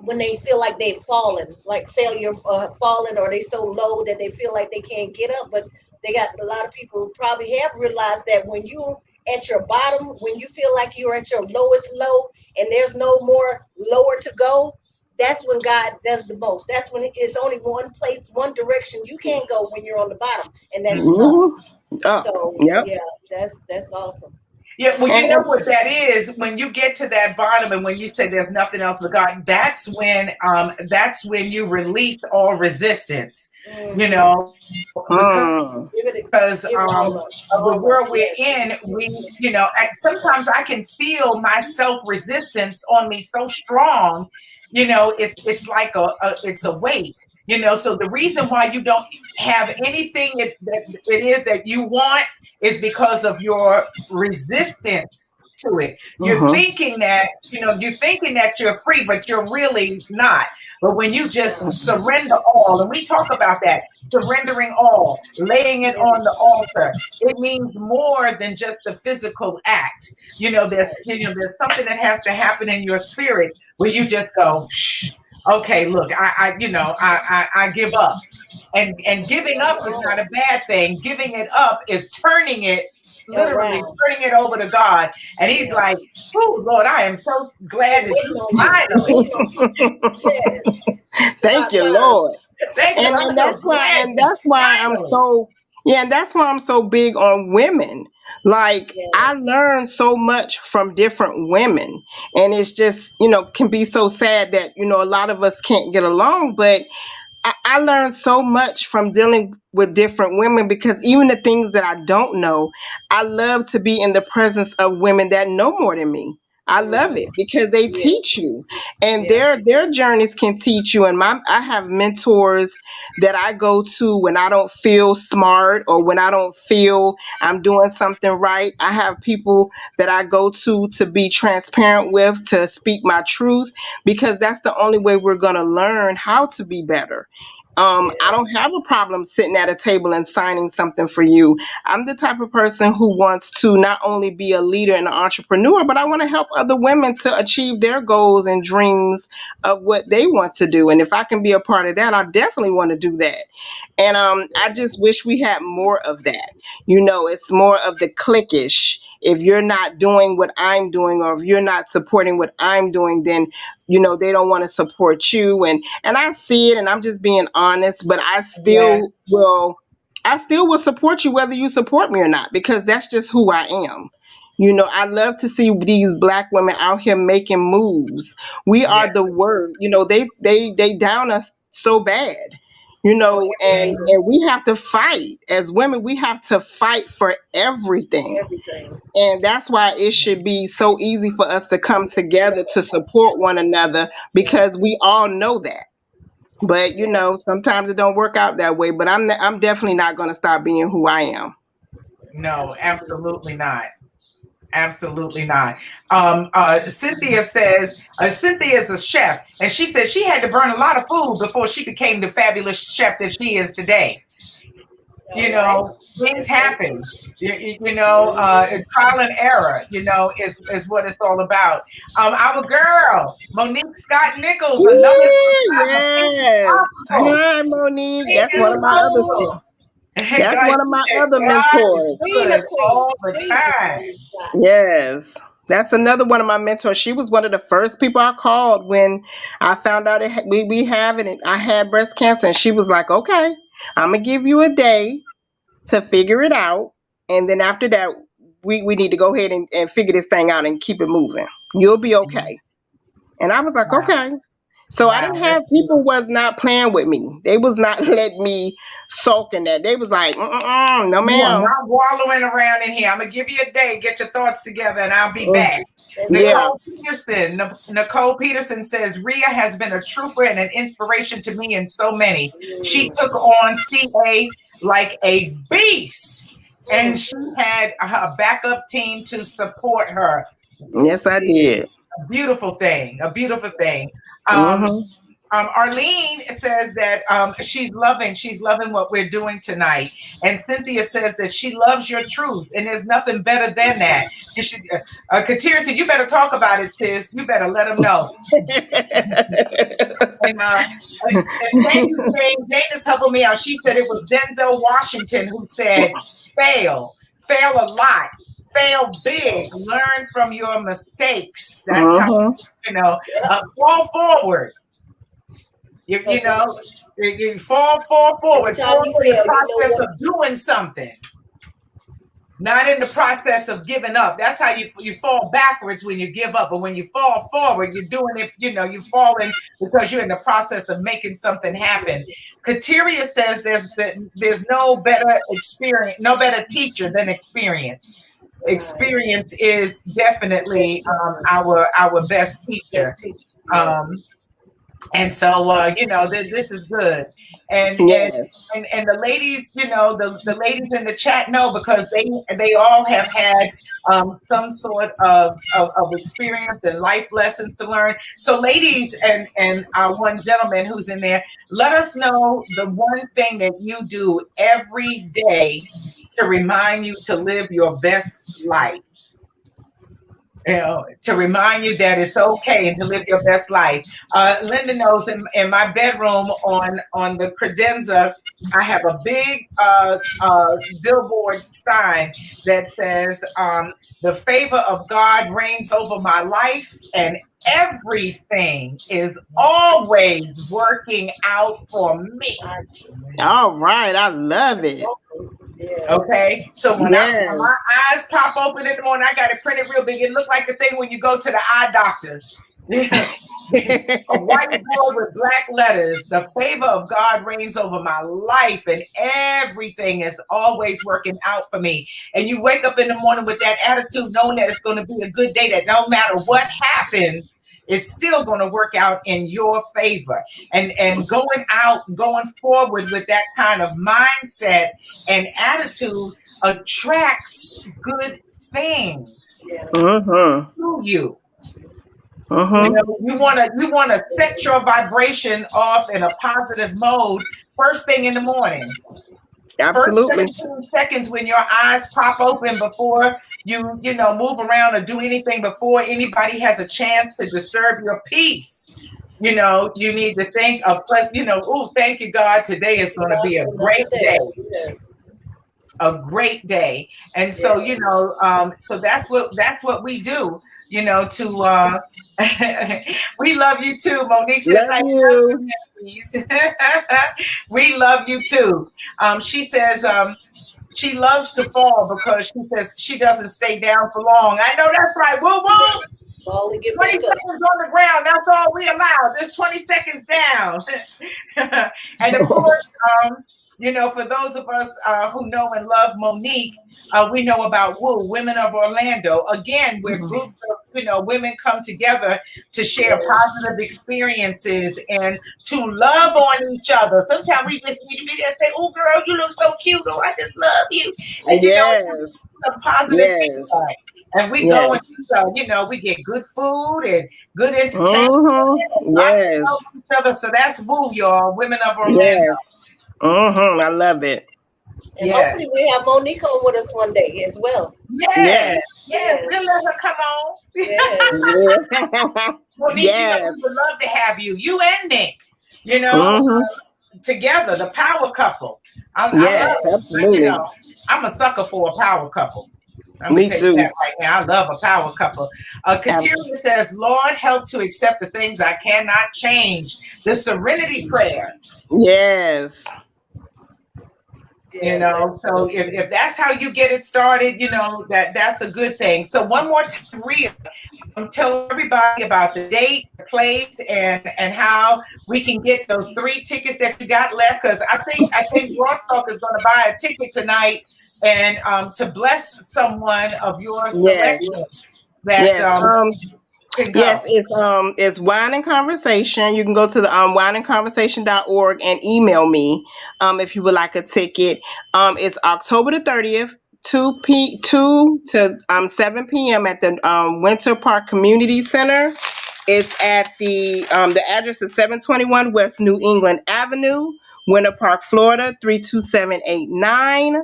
when they feel like they've fallen, like failure, fallen, or they so low that they feel like they can't get up. But they got a lot of people who probably have realized that when you at your bottom, when you feel like you're at your lowest low, and there's no more lower to go, that's when God does the most. That's when it's only one place, one direction you can go when you're on the bottom, and that's up. hmm. Up. So Yep. yeah, that's awesome. Yeah, well, you know And, what that is when you get to that bottom, and when you say there's nothing else but God. That's when you release all resistance. You Hmm. know, mm, because Give it of the all up. world we're Yes, in, sometimes I can feel my self resistance on me so strong. It's like it's a weight. So the reason why you don't have anything that it is that you want is because of your resistance to it. hmm. You're thinking that you're free, but you're really not. But when you just no, surrender all, and we talk about that, surrendering all, laying it yes, on the altar, it means more than just the physical act. right. There's something that has to happen in your spirit where you just go, shh, okay, look, I give up. And giving Give up it is not all. a bad thing. Giving it up is turning it, literally Around. turning it over to God. And He's like, Yes. oh, Lord, I am so We're glad that waiting you on you. We're finally, waiting on you. Yes. It's Thank about you, time. Lord. thank you, and I'm and so that's why glad and you that's why I'm finally. so yeah, and that's why I'm so big on women. Like I Yes. learned so much from different women, and it's just can be so sad that a lot of us can't get along. But I learned so much from dealing with different women because even the things that I don't know, I love to be in the presence of women that know more than me. I love Hmm. it because they Yeah. teach you, and Yeah. their journeys can teach you. And I have mentors that I go to when I don't feel smart or when I don't feel I'm doing something right. I have people that I go to be transparent with, to speak my truth, because that's the only way we're going to learn how to be better. I don't have a problem sitting at a table and signing something for you. I'm the type of person who wants to not only be a leader and an entrepreneur, but I want to help other women to achieve their goals and dreams of what they want to do. And if I can be a part of that, I definitely want to do that. And I just wish we had more of that. It's more of the cliquish. If you're not doing what I'm doing, or if you're not supporting what I'm doing, then they don't want to support you. And I see it, and I'm just being honest. But Yeah. I still will support you whether you support me or not, because that's just who I am. I love to see these black women out here making moves. We Yeah. are the word. They down us so bad. Oh, everything. And we have to fight as women. We have to fight for everything. Everything. And that's why it should be so easy for us to come together to support one another, because we all know that. But Yes. sometimes it don't work out that way. But I'm definitely not going to stop being who I am. No, Absolutely. absolutely not. Absolutely not. Cynthia says, Cynthia is a chef, and she said she had to burn a lot of food before she became the fabulous chef that she is today. All You right. know, things That's so happen. true. Trial and error, is what it's all about. Our girl, Monique Scott Nichols, another Woo, survivor. Make it yes. possible. Hi, Monique. Make That's it one of my other Woo! possible. that's God, one of she my said other God is mentors. Queen of good all queens. the Jesus, time. Monique Scott. Yes. That's another one of my mentors. She was one of the first people I called when I found out we having it. I had breast cancer, and she was like, "Okay, I'm gonna give you a day to figure it out, and then after that, we need to go ahead and figure this thing out and keep it moving. You'll be okay." And I was like, Wow, "Okay." So I wow, didn't that's have good. people was not playing with me. They was not letting me sulk in that. They was like, no, You are ma'am. not wallowing around in here. I'm gonna give you a day, get your thoughts together, and I'll be Mm, back. That's yeah. it. Nicole Peterson says Ria has been a trooper and an inspiration to me and so many. She Mm, took on CA like a beast, and mm. she had a backup team to support her. Yes, Yes, she I did. did. A beautiful thing, a beautiful thing. Um, Hmm. Arlene says that she's loving what we're doing tonight. And Cynthia says that she loves your truth, and there's nothing better than that. You should, Katira said, you better talk about it, sis. You better let them know. And thank you, Jane. Jane is helping me out. She said it was Denzel Washington who said, fail a lot, fail big, learn from your mistakes. That's how, Hmm. Yep. fall forward. You, you Because know, you fall every forward, time fall you in the fail, you know process what? of doing something, not in the process of giving up. That's how you fall backwards when you give up. But when you fall forward, you're doing it, you're falling because you're in the process of making something happen. Kateria says there's no better experience, no better teacher than experience. Right. Experience is definitely Best teacher. our best teacher. Best teacher. Yes. Um, and so this is good. and and Yes. and the ladies, the ladies in the chat know, because they all have had some sort of experience and life lessons to learn. So ladies, and our one gentleman who's in there, let us know the one thing that you do every day to remind you to live your best life, to remind you that it's okay and to live your best life. Linda knows, in my bedroom on the credenza, I have a big billboard sign that says, "The favor of God reigns over my life, and everything is always working out for me." I, All right. I love that's it. awesome. Yes. Okay, so when Yes. my eyes pop open in the morning, I got it printed real big. It looked like the thing when you go to the eye doctor. A white board with black letters. The favor of God reigns over my life, and everything is always working out for me. And you wake up in the morning with that attitude, knowing that it's going to be a good day, that no matter what happens, it's still going to work out in your favor. And going forward with that kind of mindset and attitude attracts good things Yes. Hmm. to you. You Mm-hmm. know, you wanna set your vibration off in a positive mode first thing in the morning. First Absolutely. 17 seconds when your eyes pop open before you move around or do anything before anybody has a chance to disturb your peace. You need to think of, oh, thank you, God. Today is going to God be a for great another day. day, Yes. a great day. And so, Yes. so that's what we do, to we love you too. Monique says, Love I love you. you, memories. We love you too. She says, she loves to fall because she says she doesn't stay down for long. I know that's right. Woo woo. Fall and get 20 back up. seconds on the ground. That's all we allow. Just 20 seconds down. And of course, for those of us who know and love Monique, we know about WOO, Women of Orlando. Again, where groups of women come together to share Yes. positive experiences and to love on each other. Sometimes we just need to be there and say, "Oh, girl, you look so cute. Oh, I just love you," and Yes. some positive Yes. feedback. And we go Yes. and we get good food and good entertainment and Mm-hmm. lots of Yes. love with each other. So that's WOO, y'all, Women of Orlando. Yes. Mm-hmm. I love it. And Yes. hopefully we have Monique on with us one day as well. Yes. Yes. Yes. Yes. We'll let her come on. Yes. Yeah. Monique, Yes. we would love to have you. You and Nick, you know, Mm-hmm. together, the power couple. I love Yes. it. Absolutely. I'm a sucker for a power couple. I'm gonna Me tell you that too. right now. I love a power couple. Kateria says, Lord, help to accept the things I cannot change. The serenity prayer. Yes. Yes, that's So good. if that's how you get it started, that's a good thing. So one more time, Ria, tell everybody about the date, the place, and how we can get those 3 tickets that you got left. Because I think Raw Talk is going to buy a ticket tonight, and to bless someone of your Yes. selection that Yes. can Yes, go. it's Wine and Conversation. You can go to the wineandconversation.org and email me if you would like a ticket. It's October the 30th, 2 to 7 p.m. at the Winter Park Community Center. It's at the address is 721 West New England Avenue, Winter Park, Florida 32789.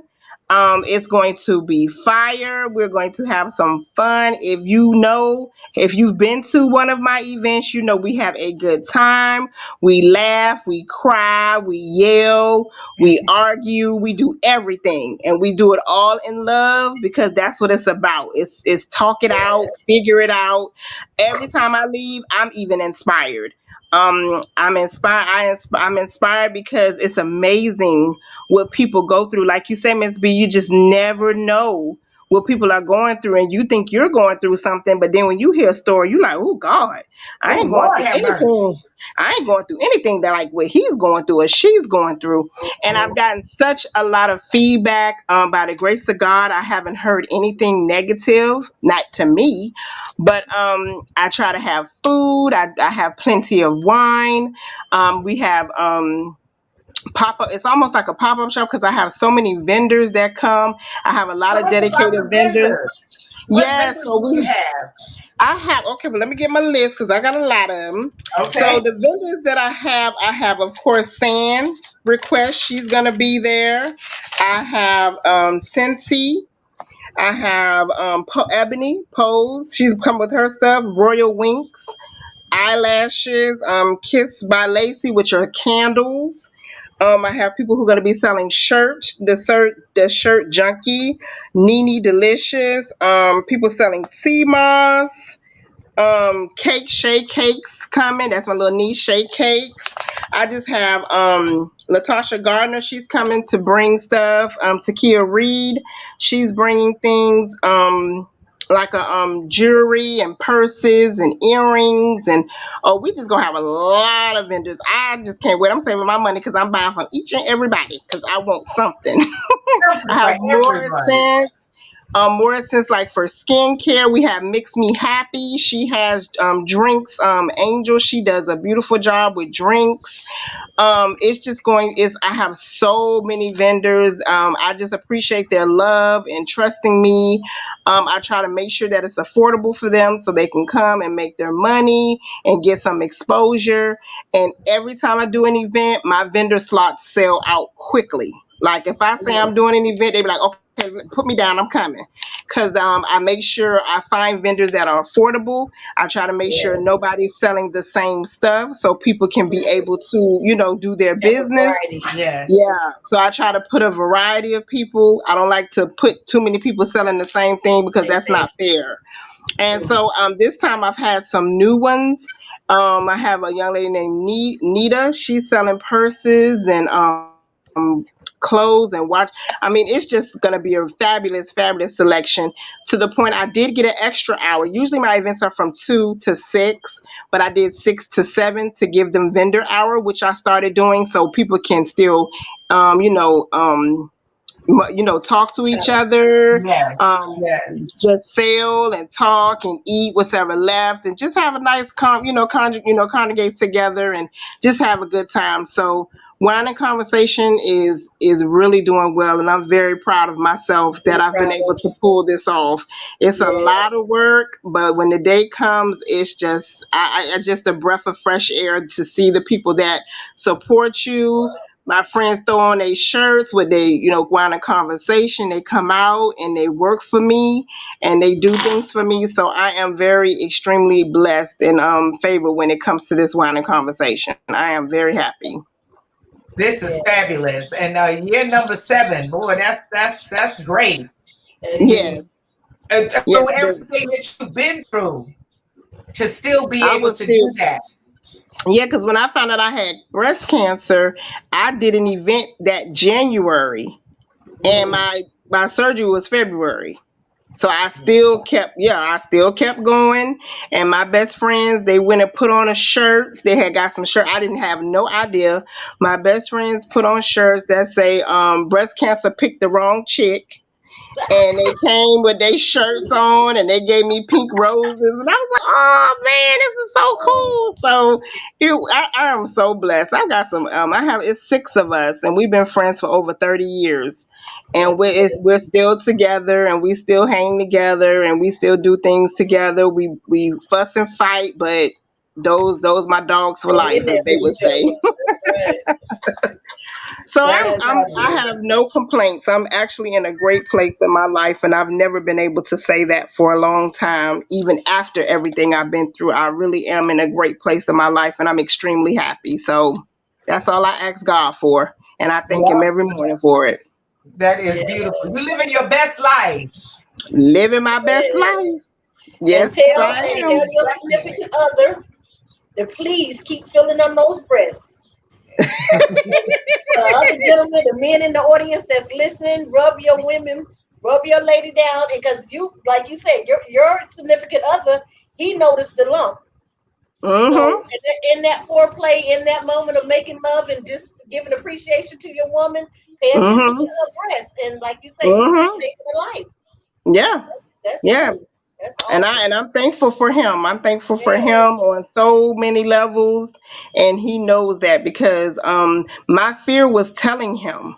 It's going to be fire. We're going to have some fun. If you've been to one of my events, you know we have a good time. We laugh, we cry, we yell, we argue, we do everything, and we do it all in love because that's what it's about. It's talk it out, Yes. figure it out. Every time I leave, I'm even inspired. I'm inspired. I'm inspired because it's amazing what people go through. Like you say, Ms.B, you just never know what people are going through, and you think you're going through something, but then when you hear a story, you like, oh God, I Oh ain't going Lord, through have mercy. anything. I ain't going through anything that like what he's going through or she's going through. And I've gotten such a lot of feedback. By the grace of God, I haven't heard anything negative, not to me, but I try to have food. I have plenty of wine. We have pop up. It's almost like a pop up shop because I have so many vendors that come. I have a lot Tell of us about dedicated the vendors. vendors. What Yes, vendors so do you we. have? I have okay, but let me get my list because I got a lot of them. So Okay. the vendors that I have of course Sand Request. She's gonna be there. I have Scentsy. I have Ebony Pose. She's come with her stuff. Royal Winks eyelashes, Kiss by Lacey, which are candles. I have people who are going to be selling shirts, the shirt junkie, Nene Delicious, people selling sea moss, cake shake cakes coming. That's my little niche shake cakes. I just have Latasha Gardner. She's coming to bring stuff. Takia Reed. She's bringing things. Like a jewelry and purses and earrings and oh we just gonna have a lot of vendors. I just can't wait. I'm saving my money because I'm buying from each and everybody because I want something. I Something have for more everybody. scents. Morrison's, like for skincare, we have Mix Me Happy. She has drinks. Angel, she does a beautiful job with drinks. It's just going, it's, I have so many vendors. I just appreciate their love and trusting me. I try to make sure that it's affordable for them so they can come and make their money and get some exposure. And every time I do an event, my vendor slots sell out quickly. Like if I say I'm doing an event, they be like, okay, put me down, I'm coming. Because I make sure I find vendors that are affordable. I try to make sure Yes. nobody's selling the same stuff so people can be able to, do their Have a business. variety. Yes. Yeah. So I try to put a variety of people. I don't like to put too many people selling the same thing because Same that's thing. not fair. And Mhm. so this time I've had some new ones. I have a young lady named Nita. She's selling purses and clothes and watch. I mean, it's just gonna be a fabulous, fabulous selection to the point I did get an extra hour. Usually my events are from 2 to 6, but I did 6 to 7 to give them vendor hour, which I started doing so people can still, um, you know, um, talk to each Child. other, Yes. um, Yes. just sail and talk and eat whatever left, and just have a nice congregate together and just have a good time. So wine and conversation is really doing well, and I'm very proud of myself that We're I've been proud able of to pull this off. It's a you. lot of work, but when the day comes, it's just I just a breath of fresh air to see the people that support you. My friends throw on their shirts with they, go on a conversation. They come out and they work for me and they do things for me. So I am very extremely blessed and favored when it comes to this wine and conversation. I am very happy. This Yeah. is fabulous. And year number 7, boy, that's great. It Yes, is. Through yes. everything that you've been through, to still be I able was to do still, that. yeah, because when I found out I had breast cancer, I did an event that January, and Mm. my surgery was February. So I still kept going. And my best friends, they went and put on a shirt. They had got some shirt. I didn't have no idea. My best friends put on shirts that say, breast cancer picked the wrong chick, and they came with their shirts on and they gave me pink roses and I was like, oh man, this is so cool. So I am so blessed. I've got some I have it's 6 of us and we've been friends for over 30 years, and That's good. we're still together and we still hang together and we still do things together. We fuss and fight, but those my dogs for They life, in as there they with would each say. other. That's right. So That's I fabulous. have no complaints. I'm actually in a great place in my life, and I've never been able to say that for a long time. Even after everything I've been through, I really am in a great place in my life, and I'm extremely happy. So that's all I ask God for, and I thank Him Well, every morning for it. that is Yeah. beautiful. You're living your best life. Living my best Yeah. life. And Yes, I tell am. your significant other to please keep filling them those breasts. And the other gentlemen, the men in the audience that's listening, rub your lady down, because you, like you said, your significant other, he noticed the lump. So Mhm. in that foreplay, in that moment of making love and just giving appreciation to your woman, pay attention to Mhm. her breasts, and like you say, you Mhm. saving her life. Yeah. That's Yeah. good. That's and awesome. I and I'm thankful for him. I'm thankful for Yeah. him on so many levels, and he knows that because my fear was telling him.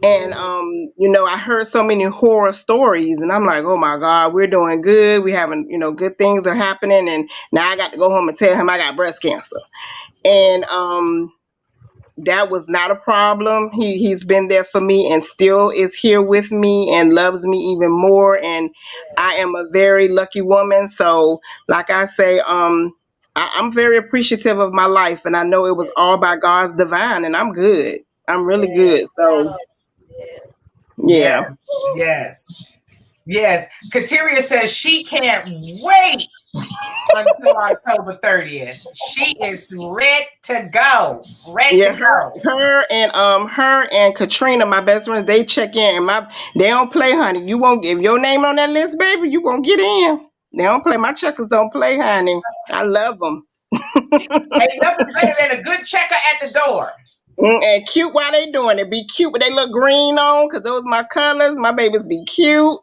And Mm. I heard so many horror stories, and I'm like, oh my God, we're doing good. We having, good things are happening, and now I got to go home and tell him I got breast cancer. And that was not a problem. He's been there for me and still is here with me and loves me even more. And I am a very lucky woman. So, like I say, I'm very appreciative of my life, and I know it was all by God's divine, and I'm good. I'm really good. Yes. So, Yes. Yes, yeah, yes, yes. Kateria says she can't wait until October 30th. She is ready to go. Ready to yeah. Her, go. her and Katrina, my best friends, they check in, and they don't play, honey. You won't if your name on that list, baby. You won't get in. They don't play. My checkers don't play, honey. I love them. Ain't nothing better than a good checker at the door. And cute while they doing it. Be cute with they look green on, because those my colors. My babies be cute.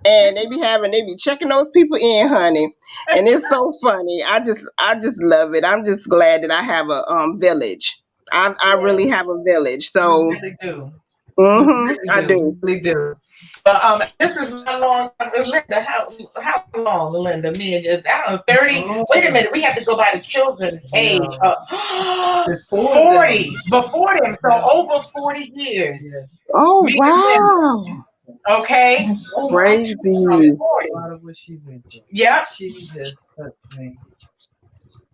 And they be checking those people in, honey. And it's so funny. I just love it. I'm just glad that I have a village. I really Yes. have a village. You So really do. You really I do. do. You really do. But this is my long Linda. How long, Linda? Me and you, I don't know, 30. Wait a minute, we have to go by the children's age. Before 40 them. before them, so over 40 years. Yes. Oh Me and Linda. wow. Okay. That's Oh my crazy. God, 40. A lot of what she went through. Yep. She just touched me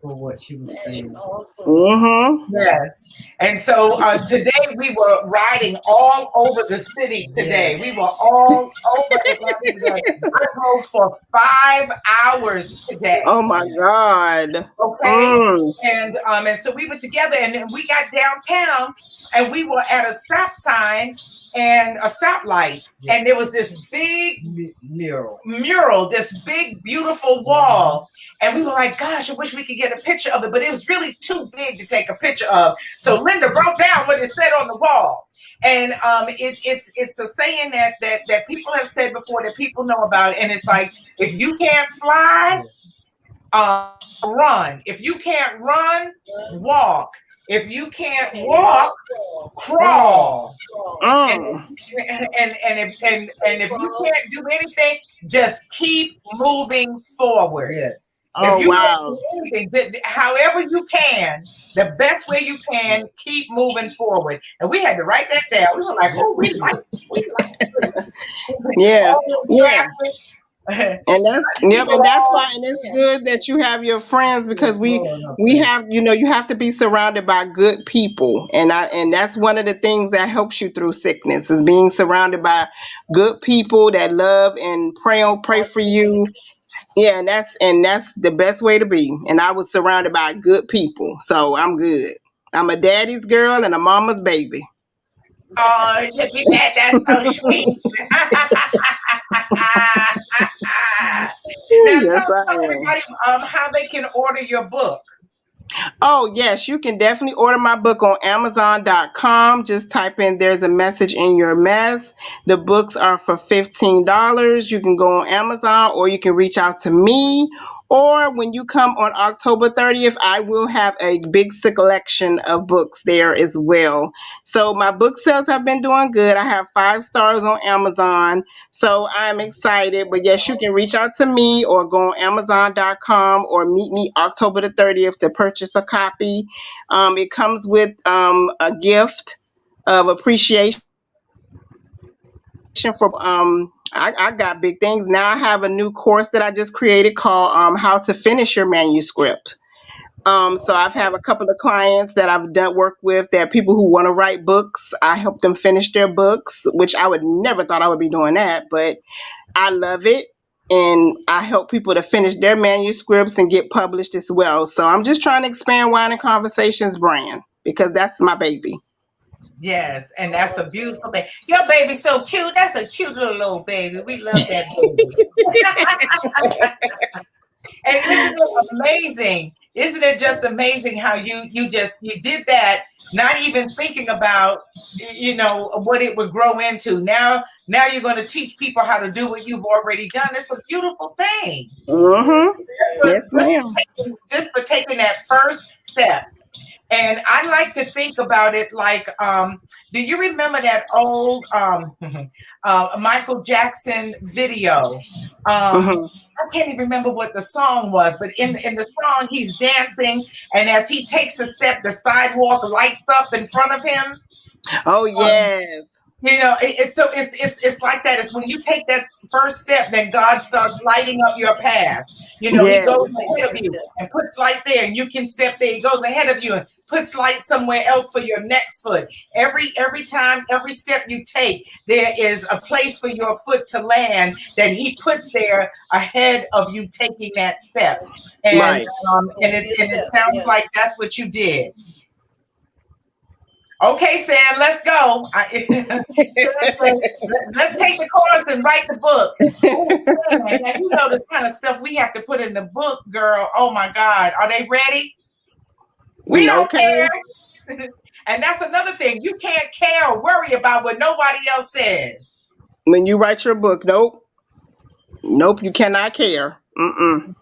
for what she was That is saying. awesome. Mm-hmm. Yes. And so today we were riding all over the city today. Yes. We were all over Atlanta today. I drove for 5 hours today. Oh my God. Okay. Mm. And so we were together and then we got downtown and we were at a stop sign and a stoplight. Yeah. And there was this big Mural. this big, beautiful wall. And we were like, gosh, I wish we could get a picture of it, but it was really too big to take a picture of. So Linda wrote down what it said on the wall. And it's a saying that people have said before that people know about. And it's like, if you can't fly, run. If you can't run, walk. If you can't walk, crawl. And Mm. if you can't do anything, just keep moving forward. Yes. Oh If you wow. don't do anything, however you can, the best way you can, keep moving forward. And we had to write that down. We were like, oh, we like Yeah. all the Yeah. traffic. And that's why, and it's good that you have your friends, because we have, you have to be surrounded by good people, and that's one of the things that helps you through sickness, is being surrounded by good people that love and pray for you. Yeah, and that's the best way to be. And I was surrounded by good people, so I'm good. I'm a daddy's girl and a mama's baby. Oh, look at that. That's so sweet. Now Yes, tell I am. everybody how they can order your book. Oh, yes, you can definitely order my book on Amazon.com. Just type in "There's a Message in Your Mess." The books are for $15. You can go on Amazon, or you can reach out to me. Or when you come on October 30th, I will have a big selection of books there as well. So my book sales have been doing good. I have 5 stars on Amazon. So I'm excited. But yes, you can reach out to me or go on Amazon.com or meet me October the 30th to purchase a copy. It comes with a gift of appreciation for I got big things. Now I have a new course that I just created called How to Finish Your Manuscript. So I've had a couple of clients that I've done work with, that people who want to write books. I help them finish their books, which I would never thought I would be doing that, but I love it. And I help people to finish their manuscripts and get published as well. So I'm just trying to expand Wine and Conversations brand, because that's my baby. Yes, and that's a beautiful baby. Your baby's so cute. That's a cute little old baby. We love that baby. And isn't it amazing? Isn't it just amazing how you did that, not even thinking about what it would grow into. Now you're going to teach people how to do what you've already done. It's a beautiful thing. Mm-hmm. Yes, ma'am. Just for taking that first step. And I like to think about it like, do you remember that old Michael Jackson video? I can't even remember what the song was, but in the song, he's dancing, and as he takes a step, the sidewalk lights up in front of him. Oh, yes. It's like that. It's when you take that first step, then God starts lighting up your path. He Yes. goes ahead of you and puts light there, and you can step there. He goes ahead of you and puts light somewhere else for your next foot. Every time, every step you take, there is a place for your foot to land that he puts there ahead of you taking that step. And Right. It sounds like that's what you did. Okay, Sam, let's go. Let's take the course and write the book. Oh, man, now, the kind of stuff we have to put in the book, girl. Oh my God. Are they ready? We don't Okay. care. And that's another thing. You can't care or worry about what nobody else says. When you write your book, nope. Nope, you cannot care. Mm-mm.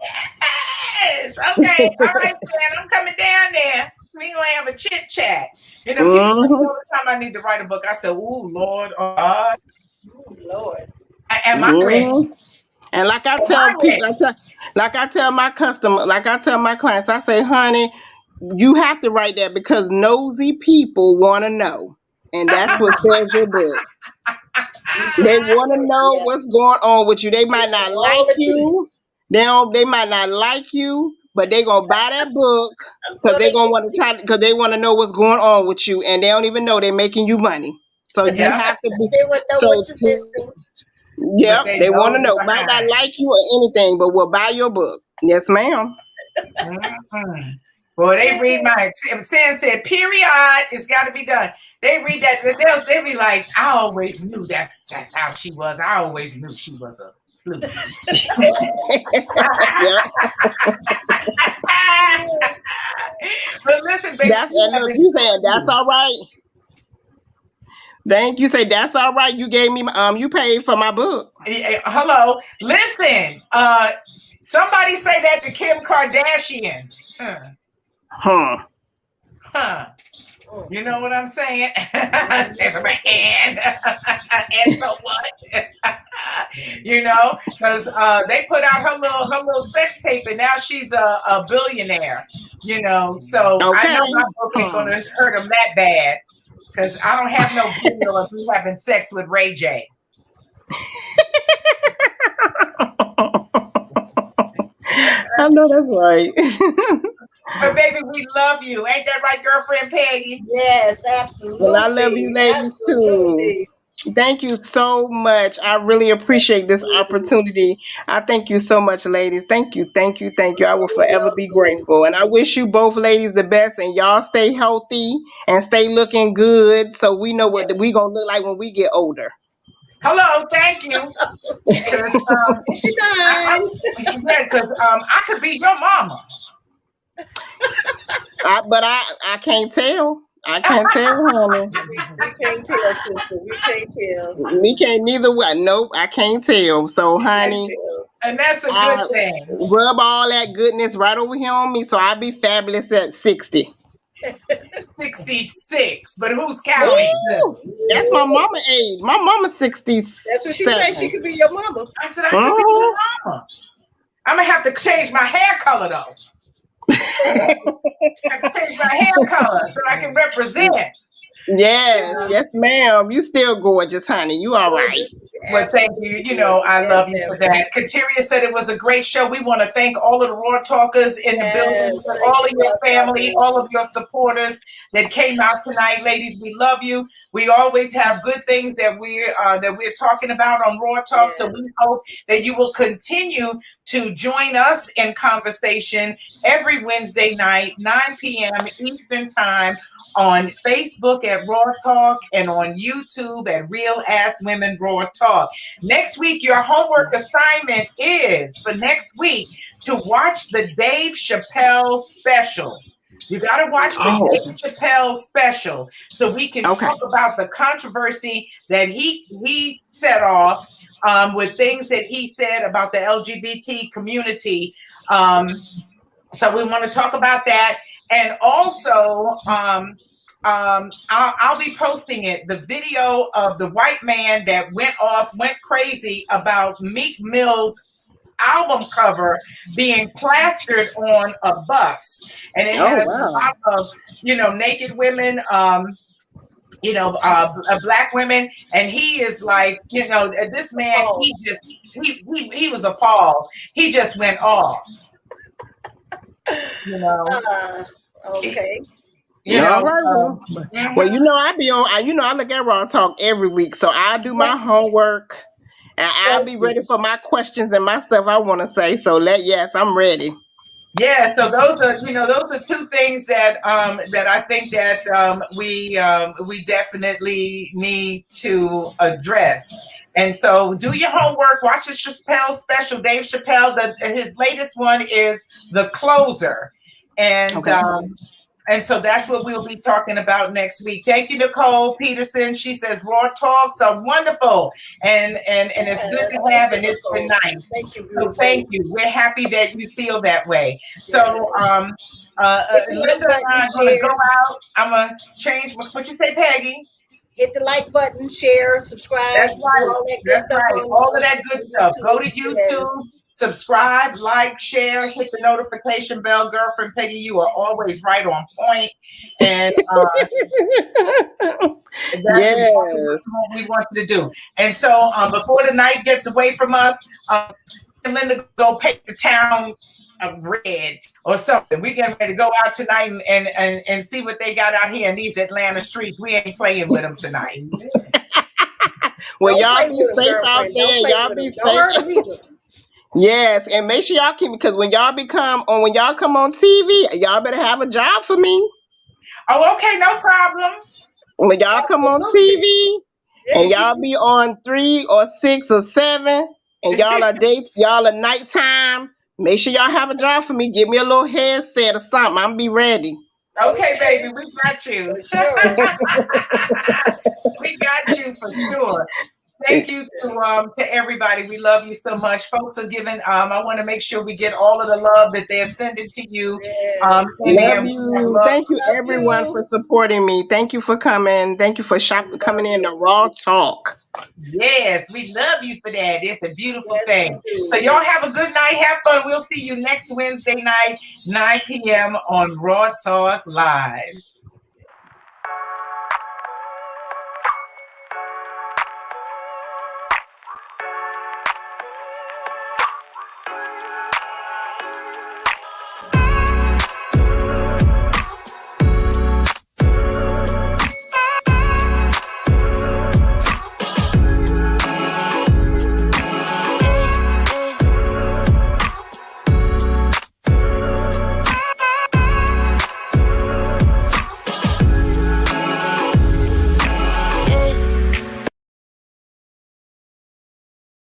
Yes. Okay. All right, then. I'm coming down there. We gonna have a chit chat. You know, people tell me Mm-hmm. all the time I need to write a book. I said, "Ooh, Lord, oh God, Ooh, Lord. am I ready? Mm-hmm. And like I Am I tell people, ready?" like I tell my customer, like I tell my clients, I say, honey, you have to write that because nosy people want to know, and that's what sells your book. You They tell want to them, know yeah. what's going on with you. They They might not know all like the tea. you. They might not like you, but they gonna buy that book So because they they gonna want to try because they want to know what's going on with you, and they don't even know they're making you money. So you Yeah, have to be. they would know So what you've been through. yep, but they they want to nosy know. Might not behind. like you or anything, but will buy your book. Yes, ma'am. Mm-mm. Boy, they read my Sam said, period, it's got to be done. They read that, they'll be like, I always knew that's how she was. I always knew she was a floof. Yep. But listen, baby, That's we and have look, you saying enjoyed that's you. all right. Thank you. Say that's all right. You gave me you paid for my book. Hello, listen. Somebody say that to Kim Kardashian. Huh. Huh. Mm. You know what I'm saying? Says Mhm. my and and so what? You know, because they put out her little sex tape, and now she's a billionaire. You know, so I know Okay. my book ain't Huh. gonna hurt them that bad because I don't have no video of me having sex with Ray J. I know that's right. But baby, we love you. Ain't that right, girlfriend Peggy? Yes, Well, I love you absolutely. ladies too. Absolutely. Thank you so much. I really appreciate this Absolutely. opportunity. I thank you so much, ladies. Thank you, thank you, thank you. You're I will so forever be welcome. grateful. And I wish you both ladies the best and y'all stay healthy and stay looking good so we know what we gonna look like when we get older. Hello, thank you. Because You're done. yeah, because I could be your mama. But I can't tell. I can't tell, honey. We can't tell, sister. We can't tell. We can't neither way. Nope, I can't tell. So, We can't honey, tell. And that's a good I thing. rub all that goodness right over here on me, so I'll be fabulous at 60. 66, but who's counting? Woo! That's my mama age. My mama's That's what she said. She 67. could be your mama. I said I could be your Mhm. mama. I'm gonna have to change my hair color though. I have to change my hair color so I can represent. Yes, yes, ma'am. You still gorgeous, honey. You all right. Gorgeous. Well, thank you. Absolutely You know, gorgeous. I Yes, love you ma'am. for that. Kateria said it was a great show. We want to thank all of the Raw Talkers in the building, Yes. Thank all of you, your Lord family, all of your Talkers. supporters that came out tonight, ladies. We love you. We always have good things that we're talking about on Raw Talk. So Yes. we hope that you will continue to join us in conversation every Wednesday night, 9 p.m. Eastern Time, on Facebook at Raw Talk and on YouTube at Real Ass Women Raw Talk. Next week, your homework assignment is for next week to watch the Dave Chappelle special. You got to watch the Oh, Dave Chappelle special so we can okay. talk about the controversy that he set off with things that he said about the LGBT community. So we want to talk about that. And also, I'll be posting it, the video of the white man that went crazy about Meek Mill's album cover being plastered on a bus. And it Oh, has a wow. lot of, naked women, black women. And he is like, this man, Oh. he was appalled. He just went off, you know. Okay. You All know, right, well. mhm. Well, I be on, I look at Raw Talk every week, so I'll do my homework and I'll Thank be you. ready for my questions and my stuff I want to say. So, yes, I'm ready. Yeah, so those are two things that I think that we definitely need to address. And so do your homework, watch the Chappelle special, Dave Chappelle. His latest one is The Closer. And Okay. And so that's what we'll be talking about next week. Thank you, Nicole Peterson. She says raw talks are wonderful, and it's good Yes, to thank have, you, and it's been Nicole. nice. Thank you, So beautiful. thank you. We're happy that you feel that way. So Yes. Hit the like Linda and I button, are going to go share. out. I'm gonna change what you say, Peggy. Hit the like button, share, That's subscribe, do right. all that good That's stuff right. All of that good on stuff. Go to YouTube. Yes. YouTube, subscribe, like, share, hit the notification bell. Girlfriend Peggy, you are always right on point. And that's exactly Yes. what we want you to do. And so before the night gets away from us, and Linda go paint the town red or something. We getting ready to go out tonight and see what they got out here in these Atlanta streets. We ain't playing with them tonight. Well, Don't y'all play be with them, safe out girlfriend. Don't there. play Y'all with be them. Don't safe. hurt them either. Yes, and make sure y'all keep, because when y'all come on TV, y'all better have a job for me. Oh, okay, no problem. When y'all come on Absolutely. TV and y'all be on 3 or 6 or 7, and y'all are nighttime, make sure y'all have a job for me. Give me a little headset or something. I'm be ready. Okay, baby, we got you. For sure. We got you for sure. Thank you to everybody. We love you so much. Folks are giving. I want to make sure we get all of the love that they're sending to you. Yes. In Love here, we have you. love. Thank you Love everyone for you. supporting me. Thank you for coming. Thank you for coming in the Raw Talk. Yes, we love you for that. It's a beautiful Yes, we thing. do. So y'all have a good night. Have fun. We'll see you next Wednesday night, 9 p.m. on Raw Talk Live.